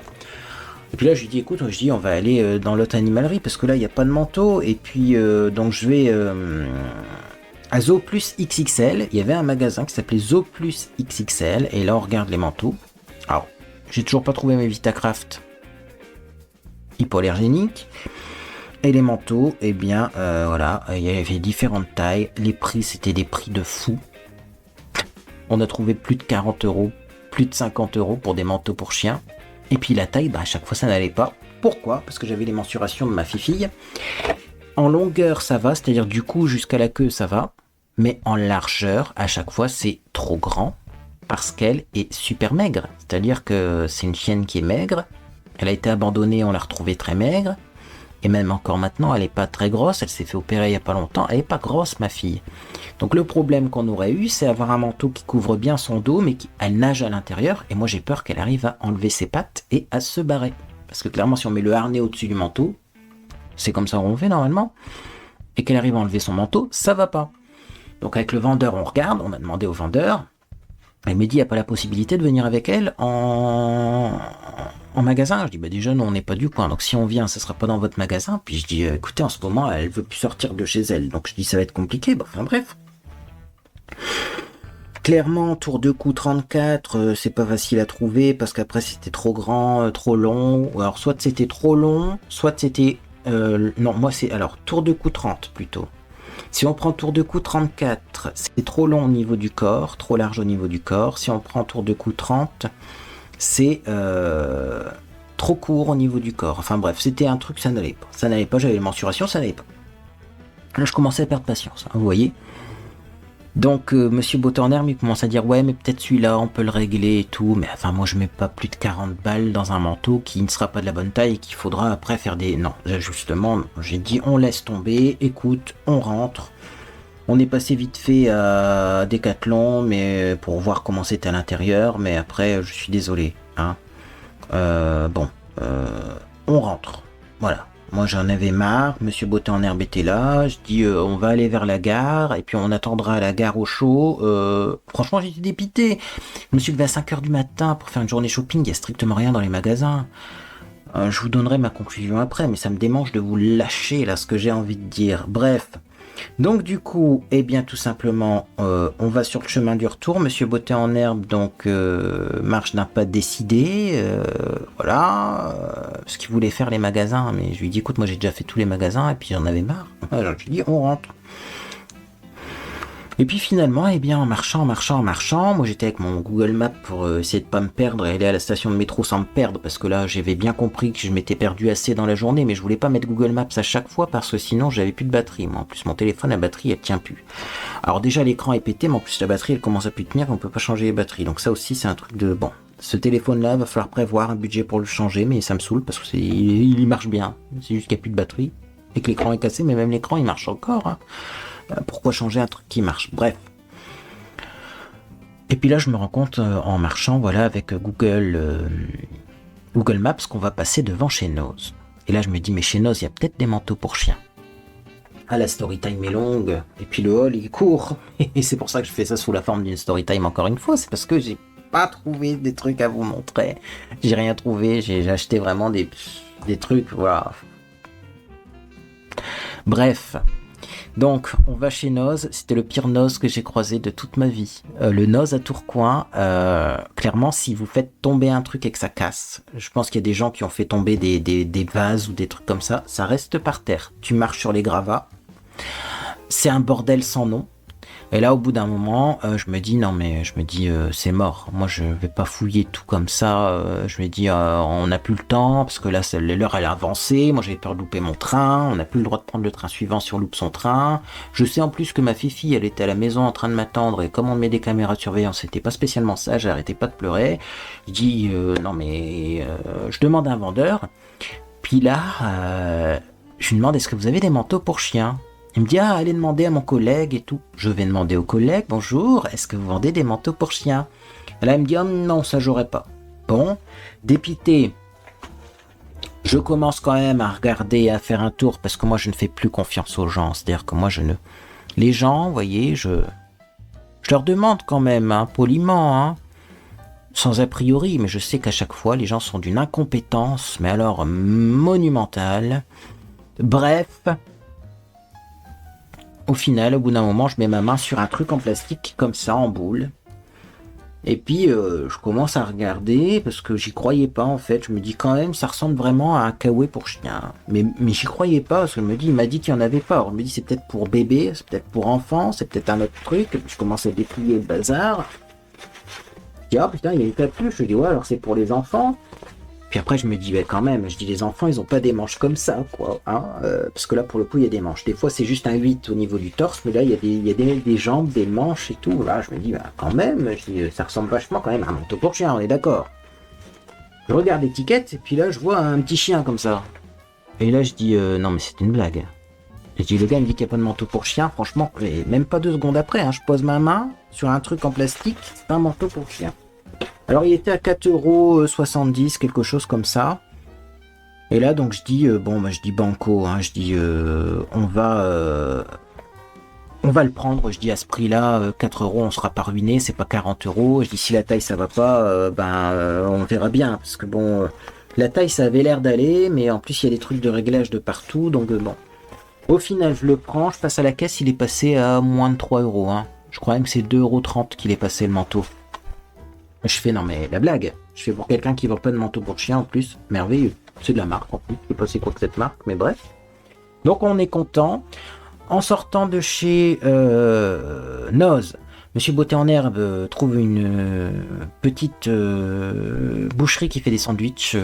Et puis là je lui dis écoute, on va aller dans l'autre animalerie parce que là il n'y a pas de manteau, et puis donc je vais à Zoo Plus XXL, il y avait un magasin qui s'appelait Zoo Plus XXL, et là on regarde les manteaux. Alors j'ai toujours pas trouvé mes Vitacraft hypoallergéniques. Et les manteaux, eh bien, voilà, il y avait différentes tailles. Les prix, c'était des prix de fou. On a trouvé plus de 40 €, plus de 50 € pour des manteaux pour chiens. Et puis la taille, bah, à chaque fois, ça n'allait pas. Pourquoi ? Parce que j'avais les mensurations de ma fille. En longueur, ça va, c'est-à-dire du cou jusqu'à la queue, ça va. Mais en largeur, à chaque fois, c'est trop grand. Parce qu'elle est super maigre. C'est-à-dire que c'est une chienne qui est maigre. Elle a été abandonnée, on l'a retrouvée très maigre. Et même encore maintenant, elle n'est pas très grosse, elle s'est fait opérer il n'y a pas longtemps, elle n'est pas grosse ma fille. Donc le problème qu'on aurait eu, c'est avoir un manteau qui couvre bien son dos, mais elle nage à l'intérieur, et moi j'ai peur qu'elle arrive à enlever ses pattes et à se barrer. Parce que clairement si on met le harnais au-dessus du manteau, c'est comme ça qu'on fait normalement, et qu'elle arrive à enlever son manteau, ça va pas. Donc avec le vendeur on regarde, on a demandé au vendeur, elle me dit il n'y a pas la possibilité de venir avec elle en magasin. Je dis bah déjà non, on n'est pas du coin, donc si on vient ça sera pas dans votre magasin. Puis je dis écoutez en ce moment elle veut plus sortir de chez elle, donc je dis ça va être compliqué. Bah, enfin bref, clairement tour de cou 34 c'est pas facile à trouver parce qu'après c'était trop grand, trop long, ou alors soit c'était trop long, soit c'était non moi c'est alors tour de cou 30 plutôt. Si on prend tour de cou 34, c'est trop long au niveau du corps, trop large au niveau du corps. Si on prend tour de cou 30, c'est trop court au niveau du corps. Enfin bref, c'était un truc, ça n'allait pas. Ça n'allait pas, j'avais les mensurations, ça n'allait pas. Là, je commençais à perdre patience, hein, vous voyez. Donc, monsieur Beauturner, il commence à dire, ouais, mais peut-être celui-là, on peut le régler et tout. Mais enfin, moi, je mets pas plus de 40 balles dans un manteau qui ne sera pas de la bonne taille et qu'il faudra après faire des... Non, justement, j'ai dit, on laisse tomber, écoute, on rentre. On est passé vite fait à Decathlon, mais pour voir comment c'était à l'intérieur. Mais après, je suis désolé, hein. On rentre. Voilà. Moi j'en avais marre, monsieur Beauté en herbe était là, je dis on va aller vers la gare, et puis on attendra à la gare au chaud. Franchement j'étais dépité. Je me suis levé à 5h du matin pour faire une journée shopping, il n'y a strictement rien dans les magasins. Je vous donnerai ma conclusion après, mais ça me démange de vous lâcher là ce que j'ai envie de dire. Bref. Donc du coup, eh bien tout simplement, on va sur le chemin du retour. Monsieur Beauté en herbe donc marche d'un pas décidé, voilà, parce qu'il voulait faire les magasins, mais je lui dis écoute, moi j'ai déjà fait tous les magasins et puis j'en avais marre. Alors je lui dis on rentre. Et puis finalement, eh bien, en marchant, moi j'étais avec mon Google Maps pour essayer de pas me perdre et aller à la station de métro sans me perdre, parce que là j'avais bien compris que je m'étais perdu assez dans la journée, mais je voulais pas mettre Google Maps à chaque fois parce que sinon j'avais plus de batterie. Moi, en plus mon téléphone, la batterie elle tient plus. Alors déjà l'écran est pété, mais en plus la batterie elle commence à plus tenir, on peut pas changer les batteries. Donc ça aussi c'est un truc de bon. Ce téléphone-là, va falloir prévoir un budget pour le changer, mais ça me saoule parce que il marche bien. C'est juste qu'il n'y a plus de batterie et que l'écran est cassé, mais même l'écran il marche encore. Hein. Pourquoi changer un truc qui marche? Bref. Et puis là, je me rends compte en marchant, voilà, avec Google Maps, qu'on va passer devant chez Noz. Et là, je me dis, mais chez Noz, il y a peut-être des manteaux pour chiens. Ah, la story time est longue, et puis le hall il est court. Et c'est pour ça que je fais ça sous la forme d'une story time encore une fois. C'est parce que j'ai pas trouvé des trucs à vous montrer. J'ai rien trouvé. J'ai acheté vraiment des trucs, voilà. Bref. Donc, on va chez Noz. C'était le pire Noz que j'ai croisé de toute ma vie. Le Noz à Tourcoing, clairement, si vous faites tomber un truc et que ça casse, je pense qu'il y a des gens qui ont fait tomber des vases ou des trucs comme ça reste par terre. Tu marches sur les gravats. C'est un bordel sans nom. Et là, au bout d'un moment, je me dis, c'est mort. Moi, je vais pas fouiller tout comme ça. Je me dis, on n'a plus le temps, parce que là, l'heure, elle a avancé. Moi, j'avais peur de louper mon train. On n'a plus le droit de prendre le train suivant si on loupe son train. Je sais en plus que ma fifi, elle était à la maison en train de m'attendre. Et comme on met des caméras de surveillance, c'était pas spécialement ça. J'arrêtais pas de pleurer. Je dis, je demande à un vendeur. Puis là, je lui demande, est-ce que vous avez des manteaux pour chiens? Il me dit, allez demander à mon collègue et tout. Je vais demander au collègue, bonjour, est-ce que vous vendez des manteaux pour chiens? Et là, il me dit, non, ça j'aurais pas. Bon, dépité, je commence quand même à regarder, à faire un tour, parce que moi, je ne fais plus confiance aux gens. C'est-à-dire que moi, les gens, vous voyez, je leur demande quand même, hein, poliment, hein, sans a priori, mais je sais qu'à chaque fois, les gens sont d'une incompétence, mais alors monumentale. Bref... Au final, au bout d'un moment, je mets ma main sur un truc en plastique comme ça, en boule. Et puis, je commence à regarder, parce que j'y croyais pas, en fait. Je me dis quand même, ça ressemble vraiment à un kawaii pour chien. Mais j'y croyais pas, parce que il m'a dit qu'il n'y en avait pas. Alors, je me dis, c'est peut-être pour bébé, c'est peut-être pour enfant, c'est peut-être un autre truc. Et puis, je commence à déplier le bazar. Je dis, ah putain, il y a une capuche. Je dis, ouais, alors c'est pour les enfants. Puis après, je me dis, quand même, je dis, les enfants, ils ont pas des manches comme ça, quoi. Hein, parce que là, pour le coup, il y a des manches. Des fois, c'est juste un 8 au niveau du torse, mais là, il y a des jambes, des manches et tout. Là, je me dis, quand même, je dis, ça ressemble vachement quand même à un manteau pour chien, on est d'accord. Je regarde l'étiquette, et puis là, je vois un petit chien comme ça. Et là, je dis, non, mais c'est une blague. Et je dis, le gars, il me dit qu'il n'y a pas de manteau pour chien. Franchement, même pas 2 secondes après, hein, je pose ma main sur un truc en plastique, c'est un manteau pour chien. Alors il était à 4,70€, quelque chose comme ça. Et là donc je dis, je dis banco, hein, je dis on va le prendre, je dis à ce prix-là, 4€, on sera pas ruiné, c'est pas 40€. Je dis si la taille ça va pas, on verra bien, parce que bon, la taille ça avait l'air d'aller, mais en plus il y a des trucs de réglage de partout, donc bon. Au final je le prends, je passe à la caisse, il est passé à moins de 3€. Hein. Je crois même que c'est 2,30€ qu'il est passé le manteau. Je fais, non mais la blague, je fais pour quelqu'un qui vend pas de manteau pour chien en plus, merveilleux. C'est de la marque en plus, je sais pas c'est quoi que cette marque, mais bref. Donc on est content. En sortant de chez Noz, Monsieur Beauté en Herbe trouve une petite boucherie qui fait des sandwichs.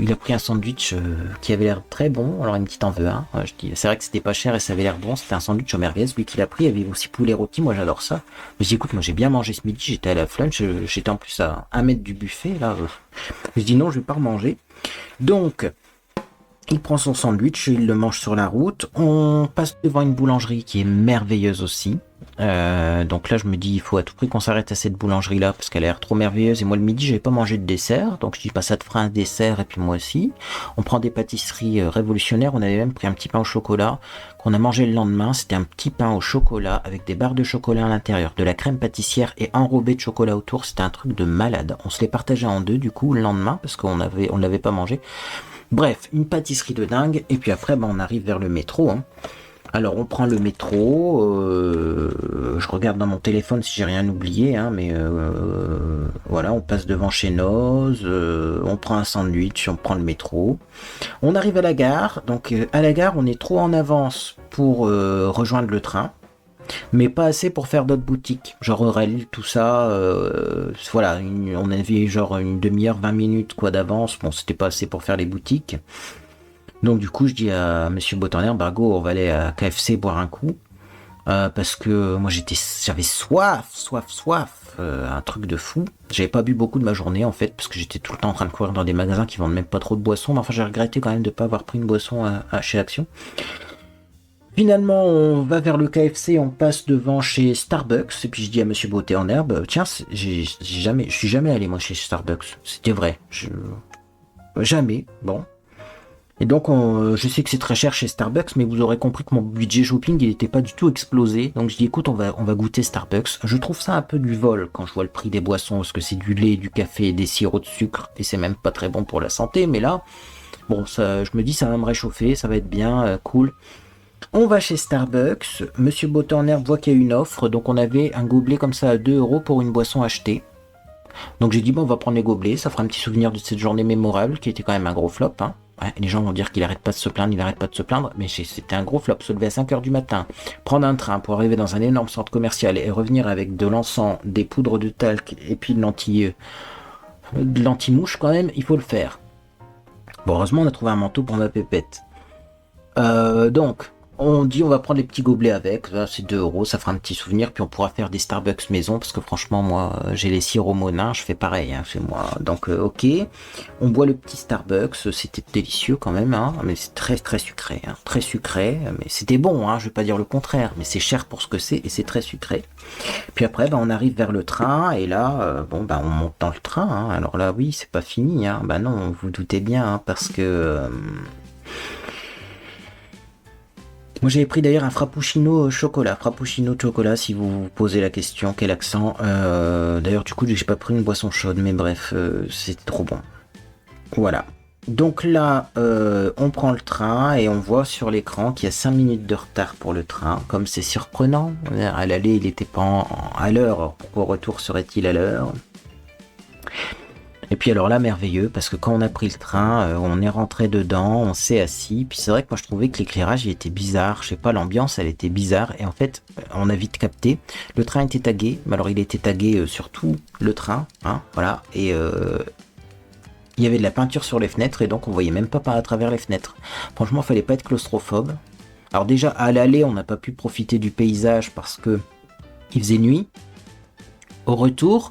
Il a pris un sandwich qui avait l'air très bon. Alors il me dit t'en veux un. Je dis c'est vrai que c'était pas cher et ça avait l'air bon. C'était un sandwich au merguez. Lui qui l'a pris, il y avait aussi poulet rôti. Moi j'adore ça. Je dis écoute, moi j'ai bien mangé ce midi. J'étais à la flunch. J'étais en plus à 1 mètre du buffet là. Je dis non, je vais pas remanger. Donc il prend son sandwich, il le mange sur la route. On passe devant une boulangerie qui est merveilleuse aussi. Donc là je me dis il faut à tout prix qu'on s'arrête à cette boulangerie là parce qu'elle a l'air trop merveilleuse et moi le midi j'avais pas mangé de dessert, donc je dis ça te fera un dessert et puis moi aussi. On prend des pâtisseries révolutionnaires, on avait même pris un petit pain au chocolat qu'on a mangé le lendemain. C'était un petit pain au chocolat avec des barres de chocolat à l'intérieur, de la crème pâtissière et enrobé de chocolat autour. C'était un truc de malade. On se les partageait en deux du coup le lendemain parce on l'avait pas mangé. Bref, une pâtisserie de dingue. Et puis après on arrive vers le métro, hein. Alors on prend le métro, je regarde dans mon téléphone si j'ai rien oublié, hein, mais voilà, on passe devant chez Noz, on prend un sandwich, on prend le métro. On arrive à la gare, donc à la gare on est trop en avance pour rejoindre le train. Mais pas assez pour faire d'autres boutiques. Genre Aurel, tout ça, voilà, on avait genre une demi-heure, 20 minutes quoi d'avance. Bon, c'était pas assez pour faire les boutiques. Donc du coup, je dis à Monsieur Botanère, Bargo, on va aller à KFC boire un coup. Parce que moi j'avais soif, un truc de fou. J'avais pas bu beaucoup de ma journée en fait, parce que j'étais tout le temps en train de courir dans des magasins qui vendent même pas trop de boissons. Mais enfin, j'ai regretté quand même de pas avoir pris une boisson chez Action. Finalement, on va vers le KFC, on passe devant chez Starbucks, et puis je dis à Monsieur Beauté en herbe, tiens, je suis jamais allé moi chez Starbucks. C'était vrai, jamais. Bon. Et donc, je sais que c'est très cher chez Starbucks, mais vous aurez compris que mon budget shopping, il n'était pas du tout explosé. Donc, je dis, écoute, on va goûter Starbucks. Je trouve ça un peu du vol quand je vois le prix des boissons, parce que c'est du lait, du café, des sirops de sucre, et c'est même pas très bon pour la santé. Mais là, bon, ça, je me dis, ça va me réchauffer, ça va être bien, cool. On va chez Starbucks. Monsieur Botanner voit qu'il y a une offre, donc on avait un gobelet comme ça à 2 € pour une boisson achetée. Donc j'ai dit, bon, on va prendre les gobelets, ça fera un petit souvenir de cette journée mémorable, qui était quand même un gros flop, hein. Ouais, les gens vont dire qu'il arrête pas de se plaindre, mais c'était un gros flop. Se lever à 5h du matin, prendre un train pour arriver dans un énorme centre commercial et revenir avec de l'encens, des poudres de talc et puis de l'anti-mouche quand même, il faut le faire. Bon, heureusement, on a trouvé un manteau pour ma pépette. Donc, on dit on va prendre les petits gobelets avec, là, c'est 2 €, ça fera un petit souvenir, puis on pourra faire des Starbucks maison, parce que franchement, moi, j'ai les sirops Monin, je fais pareil, hein, chez moi. Donc, ok, on boit le petit Starbucks, c'était délicieux quand même, hein, mais c'est très très sucré, hein, très sucré, mais c'était bon, hein, je vais pas dire le contraire, mais c'est cher pour ce que c'est, et c'est très sucré. Puis après, on arrive vers le train, et là, on monte dans le train, hein. Alors là, oui, c'est pas fini, hein, non, vous vous doutez bien, hein, parce que... Moi j'avais pris d'ailleurs un frappuccino chocolat. Frappuccino chocolat, si vous vous posez la question, quel accent. D'ailleurs du coup j'ai pas pris une boisson chaude, mais bref, c'était trop bon. Voilà. Donc là, on prend le train et on voit sur l'écran qu'il y a 5 minutes de retard pour le train. Comme c'est surprenant. À l'aller il était pas à l'heure. Pourquoi au retour serait-il à l'heure ? Et puis alors là, merveilleux, parce que quand on a pris le train, on est rentré dedans, on s'est assis, puis c'est vrai que moi je trouvais que l'éclairage il était bizarre, je sais pas, l'ambiance elle était bizarre, et en fait, on a vite capté, le train était tagué, mais alors il était tagué sur tout le train, hein, voilà, et il y avait de la peinture sur les fenêtres, et donc on voyait même pas à travers les fenêtres. Franchement, fallait pas être claustrophobe. Alors déjà, à l'aller, on n'a pas pu profiter du paysage parce que il faisait nuit. Au retour,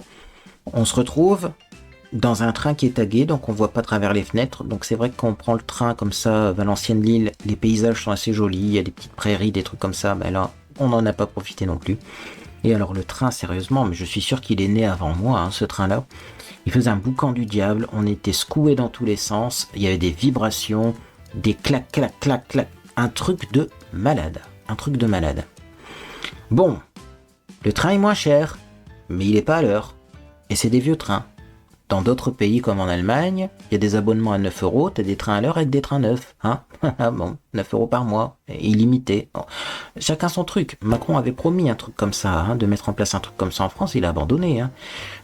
on se retrouve dans un train qui est tagué, donc on voit pas à travers les fenêtres. Donc c'est vrai que quand on prend le train comme ça, Valenciennes-Lille, les paysages sont assez jolis, il y a des petites prairies, des trucs comme ça, ben là, on n'en a pas profité non plus. Et alors le train, sérieusement, mais je suis sûr qu'il est né avant moi, hein, ce train-là. Il faisait un boucan du diable, on était secoués dans tous les sens, il y avait des vibrations, des clac, clac, clac, clac, un truc de malade, un truc de malade. Bon, le train est moins cher, mais il est pas à l'heure, et c'est des vieux trains. Dans d'autres pays comme en Allemagne, il y a des abonnements à 9 €, t'as des trains à l'heure avec des trains neufs, hein. Bon, 9 € par mois, illimité. Bon. Chacun son truc. Macron avait promis un truc comme ça, hein, de mettre en place un truc comme ça en France, il a abandonné, hein.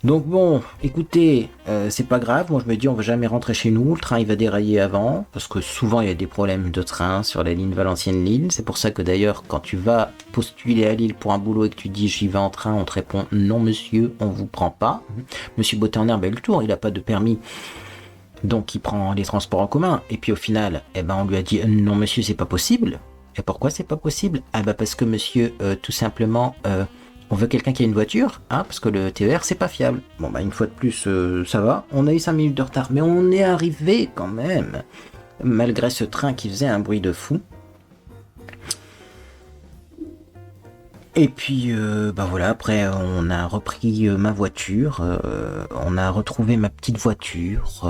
Donc bon, écoutez, c'est pas grave, moi je me dis on va jamais rentrer chez nous, le train il va dérailler avant, parce que souvent il y a des problèmes de train sur la ligne Valenciennes-Lille, c'est pour ça que d'ailleurs quand tu vas postuler à Lille pour un boulot et que tu dis j'y vais en train, on te répond non monsieur, on vous prend pas. Monsieur Botanner, le tour, il a pas de permis. Donc il prend les transports en commun, et puis au final, on lui a dit non monsieur c'est pas possible. Et pourquoi c'est pas possible ? Ah bah parce que monsieur, tout simplement, on veut quelqu'un qui a une voiture, hein, parce que le TER c'est pas fiable. Bon bah une fois de plus, ça va, on a eu 5 minutes de retard, mais on est arrivé quand même, malgré ce train qui faisait un bruit de fou. Et puis, voilà, après, on a repris ma voiture, on a retrouvé ma petite voiture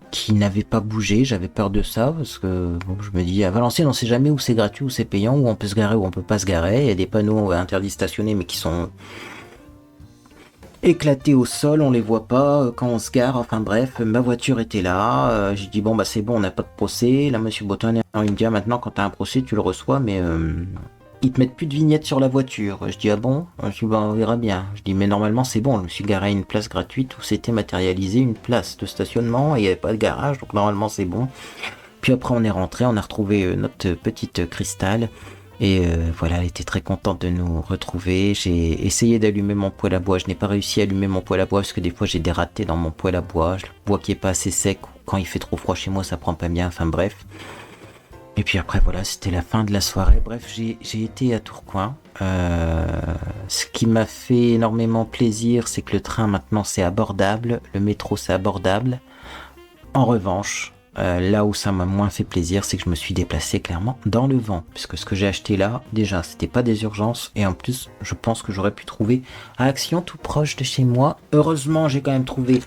qui n'avait pas bougé. J'avais peur de ça parce que bon, je me dis, à Valenciennes, on sait jamais où c'est gratuit, où c'est payant, où on peut se garer, où on peut pas se garer. Il y a des panneaux interdits de stationner, mais qui sont éclatés au sol, on les voit pas quand on se gare. Enfin bref, ma voiture était là. J'ai dit, bon, bah c'est bon, on n'a pas de procès. Là, monsieur Botanner, il me dit, ah, maintenant, quand t'as un procès, tu le reçois, mais... ils te mettent plus de vignette sur la voiture. Je dis, ah bon ? Je dis, bah, on verra bien. Je dis, mais normalement, c'est bon. Je me suis garé à une place gratuite où c'était matérialisé une place de stationnement et il n'y avait pas de garage. Donc, normalement, c'est bon. Puis après, on est rentré. On a retrouvé notre petite Cristal. Et voilà, elle était très contente de nous retrouver. J'ai essayé d'allumer mon poêle à bois. Je n'ai pas réussi à allumer mon poêle à bois parce que des fois j'ai des ratés dans mon poêle à bois. Le bois qui est pas assez sec. Quand il fait trop froid chez moi, ça prend pas bien. Enfin bref. Et puis après, voilà, c'était la fin de la soirée. Bref, j'ai été à Tourcoing. Ce qui m'a fait énormément plaisir, c'est que le train maintenant c'est abordable. Le métro c'est abordable. En revanche, là où ça m'a moins fait plaisir, c'est que je me suis déplacé clairement dans le vent. Puisque ce que j'ai acheté là, déjà, c'était pas des urgences. Et en plus, je pense que j'aurais pu trouver à Action tout proche de chez moi. Heureusement, j'ai quand même trouvé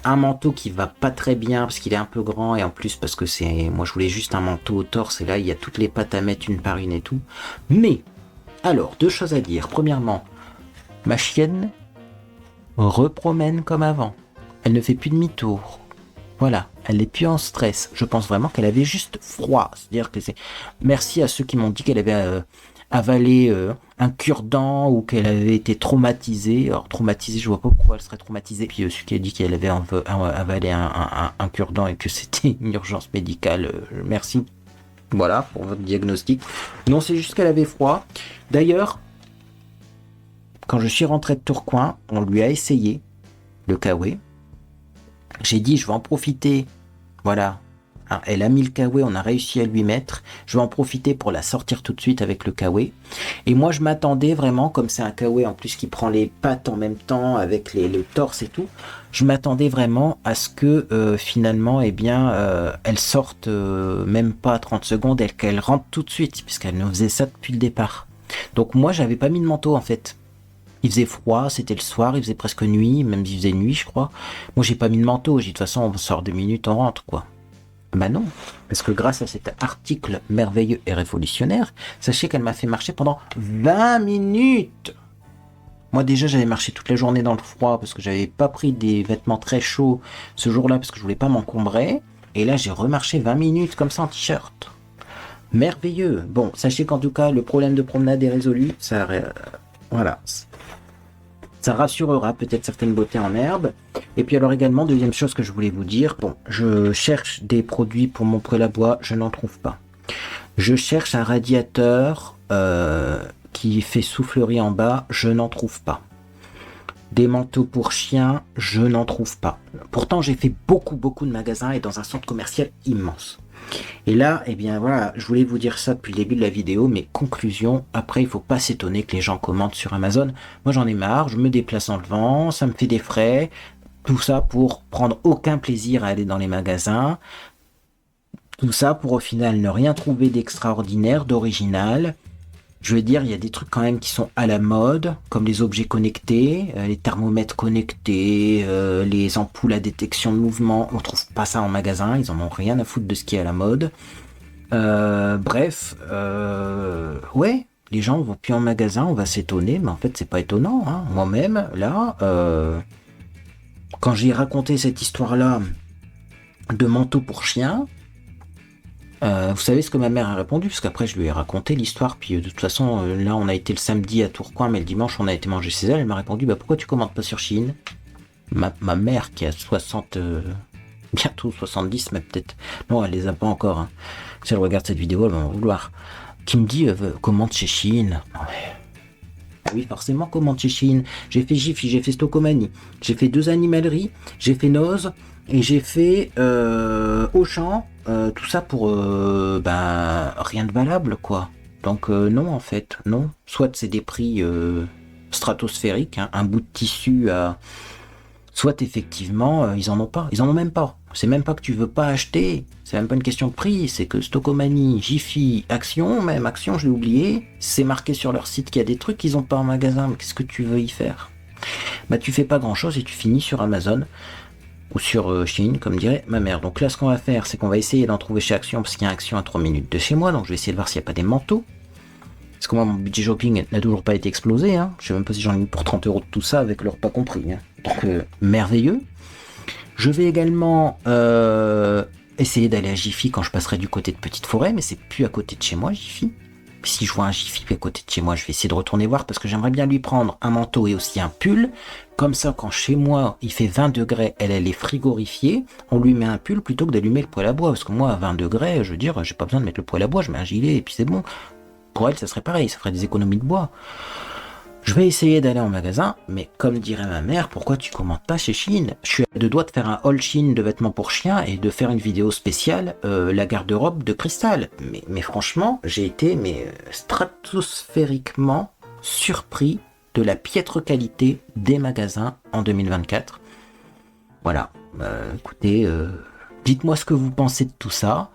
un manteau qui va pas très bien parce qu'il est un peu grand. Et en plus, parce que moi je voulais juste un manteau au torse. Et là, il y a toutes les pattes à mettre une par une et tout. Mais, alors, deux choses à dire. Premièrement, ma chienne repromène comme avant. Elle ne fait plus demi-tour. Voilà, elle n'est plus en stress. Je pense vraiment qu'elle avait juste froid. C'est-à-dire que c'est. Merci à ceux qui m'ont dit qu'elle avait avalé un cure-dent ou qu'elle avait été traumatisée. Alors traumatisée, je vois pas pourquoi elle serait traumatisée. Puis celui qui a dit qu'elle avait avalé un cure-dent et que c'était une urgence médicale. Merci. Voilà pour votre diagnostic. Non, c'est juste qu'elle avait froid. D'ailleurs, quand je suis rentré de Tourcoing, on lui a essayé le kawaii. J'ai dit, je vais en profiter. Voilà. Hein, elle a mis le kawaii, on a réussi à lui mettre. Je vais en profiter pour la sortir tout de suite avec le kawaii. Et moi, je m'attendais vraiment, comme c'est un kawaii en plus qui prend les pattes en même temps avec le torse et tout, je m'attendais vraiment à ce que finalement, eh bien, elle sorte même pas 30 secondes et qu'elle rentre tout de suite, puisqu'elle nous faisait ça depuis le départ. Donc moi, j'avais pas mis de manteau en fait. Il faisait froid, c'était le soir, il faisait presque nuit, même s'il faisait nuit, je crois. Moi, j'ai pas mis de manteau, j'ai dit de toute façon, on sort 2 minutes, on rentre, quoi. Bah non, parce que grâce à cet article merveilleux et révolutionnaire, sachez qu'elle m'a fait marcher pendant 20 minutes. Moi, déjà, j'avais marché toute la journée dans le froid parce que j'avais pas pris des vêtements très chauds ce jour-là parce que je voulais pas m'encombrer. Et là, j'ai remarché 20 minutes comme ça en t-shirt. Merveilleux. Bon, sachez qu'en tout cas, le problème de promenade est résolu. Ça, voilà. Ça rassurera peut-être certaines beautés en herbe. Et puis alors également, deuxième chose que je voulais vous dire, bon, je cherche des produits pour mon poêle à bois, je n'en trouve pas. Je cherche un radiateur qui fait soufflerie en bas, je n'en trouve pas. Des manteaux pour chiens, je n'en trouve pas. Pourtant, j'ai fait beaucoup de magasins et dans un centre commercial immense. Et là, eh bien voilà, je voulais vous dire ça depuis le début de la vidéo, mais conclusion, après il faut pas s'étonner que les gens commandent sur Amazon. Moi j'en ai marre, je me déplace en le vent, ça me fait des frais, tout ça pour prendre aucun plaisir à aller dans les magasins, tout ça pour au final ne rien trouver d'extraordinaire, d'original. Je veux dire, il y a des trucs quand même qui sont à la mode, comme les objets connectés, les thermomètres connectés, les ampoules à détection de mouvement. On trouve pas ça en magasin, ils en ont rien à foutre de ce qui est à la mode. Bref, ouais, les gens vont plus en magasin, on va s'étonner, mais en fait c'est pas étonnant. Hein. Moi-même, là, quand j'ai raconté cette histoire-là de manteau pour chien, vous savez ce que ma mère a répondu, parce qu'après je lui ai raconté l'histoire, puis de toute façon là on a été le samedi à Tourcoing, mais le dimanche on a été manger chez elle, elle m'a répondu bah pourquoi tu commandes pas sur Shein. Ma mère qui a 60, bientôt 70, mais peut-être, non elle les a pas encore, hein. Si elle regarde cette vidéo elle va en vouloir, qui me dit commande chez Shein. Oui forcément commande chez Shein, j'ai fait Jiffy, j'ai fait Stocomanie, j'ai fait 2 animaleries, j'ai fait Noz, et j'ai fait Auchan, tout ça pour rien de valable quoi. Donc non en fait, non. Soit c'est des prix stratosphériques, hein, un bout de tissu à... Soit effectivement ils en ont même pas. C'est même pas que tu veux pas acheter, c'est même pas une question de prix, c'est que Stocomanie, Jiffy, Action, même Action je l'ai oublié, c'est marqué sur leur site qu'il y a des trucs qu'ils ont pas en magasin, mais qu'est-ce que tu veux y faire? Bah tu fais pas grand chose et tu finis sur Amazon. Ou sur Shein, comme dirait ma mère. Donc là, ce qu'on va faire, c'est qu'on va essayer d'en trouver chez Action, parce qu'il y a Action à 3 minutes de chez moi, donc je vais essayer de voir s'il n'y a pas des manteaux. Parce que moi, mon budget shopping n'a toujours pas été explosé, hein. Je sais même pas si j'en ai mis pour 30 € de tout ça, avec le repas compris. Hein. Donc, merveilleux. Je vais également essayer d'aller à Jiffy quand je passerai du côté de Petite Forêt, mais c'est plus à côté de chez moi, Jiffy. Si je vois un Jiffy à côté de chez moi, je vais essayer de retourner voir parce que j'aimerais bien lui prendre un manteau et aussi un pull. Comme ça, quand chez moi, il fait 20 degrés, elle est frigorifiée, on lui met un pull plutôt que d'allumer le poêle à bois. Parce que moi, à 20 degrés, je veux dire, j'ai pas besoin de mettre le poêle à bois, je mets un gilet et puis c'est bon. pour elle, ça serait pareil, ça ferait des économies de bois. Je vais essayer d'aller en magasin, mais comme dirait ma mère, pourquoi tu commandes pas chez Shein? Je suis à deux doigts de faire un haul Shein de vêtements pour chiens et de faire une vidéo spéciale, la garde-robe de cristal. Mais franchement, j'ai été stratosphériquement surpris de la piètre qualité des magasins en 2024. Voilà, écoutez, dites-moi ce que vous pensez de tout ça.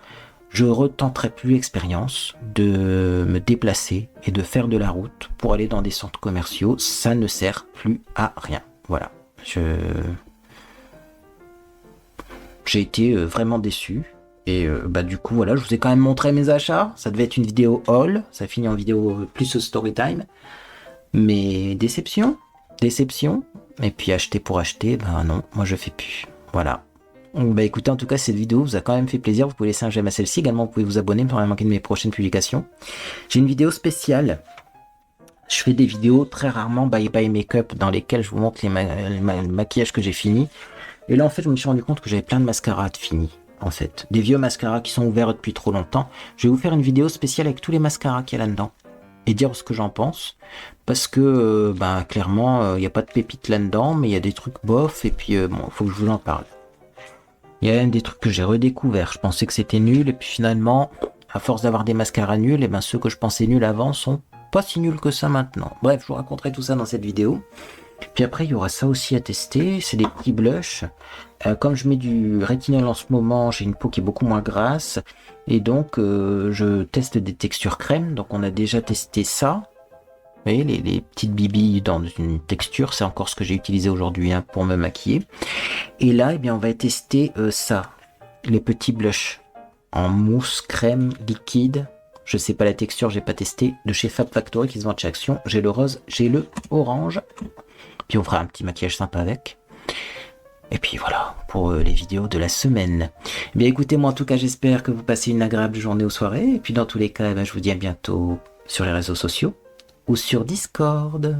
Je retenterai plus l'expérience de me déplacer et de faire de la route pour aller dans des centres commerciaux. Ça ne sert plus à rien. Voilà. J'ai été vraiment déçu. Et du coup, voilà, je vous ai quand même montré mes achats. Ça devait être une vidéo haul. Ça finit en vidéo plus story time. Mais déception. Et puis acheter pour acheter, non, moi je fais plus. Voilà. Écoutez, en tout cas, cette vidéo vous a quand même fait plaisir. Vous pouvez laisser un j'aime à celle-ci. Également, vous pouvez vous abonner pour ne rien manquer de mes prochaines publications. J'ai une vidéo spéciale. Je fais des vidéos très rarement bye bye make-up dans lesquelles je vous montre les maquillages que j'ai finis. Et là, en fait, je me suis rendu compte que j'avais plein de mascaras finis. En fait, des vieux mascaras qui sont ouverts depuis trop longtemps. Je vais vous faire une vidéo spéciale avec tous les mascaras qu'il y a là-dedans. Et dire ce que j'en pense. Parce que, clairement, il n'y a pas de pépites là-dedans, mais il y a des trucs bof. Et puis, il faut que je vous en parle. Il y a même des trucs que j'ai redécouverts. Je pensais que c'était nul, et puis finalement, à force d'avoir des mascaras nuls, ceux que je pensais nuls avant sont pas si nuls que ça maintenant. Bref, je vous raconterai tout ça dans cette vidéo. Puis après, il y aura ça aussi à tester. C'est des petits blushs. Comme je mets du rétinol en ce moment, j'ai une peau qui est beaucoup moins grasse. Et donc, je teste des textures crème. Donc, on a déjà testé ça. Vous voyez, les petites bibilles dans une texture, c'est encore ce que j'ai utilisé aujourd'hui pour me maquiller. Et là, on va tester ça, les petits blushs en mousse, crème, liquide. Je sais pas la texture, j'ai pas testé. De chez Fab Factory qui se vend chez Action. J'ai le rose, j'ai le orange. Puis on fera un petit maquillage sympa avec. Et puis voilà, pour les vidéos de la semaine. Écoutez, moi en tout cas, j'espère que vous passez une agréable journée ou soirée. Et puis dans tous les cas, je vous dis à bientôt sur les réseaux sociaux ou sur Discord.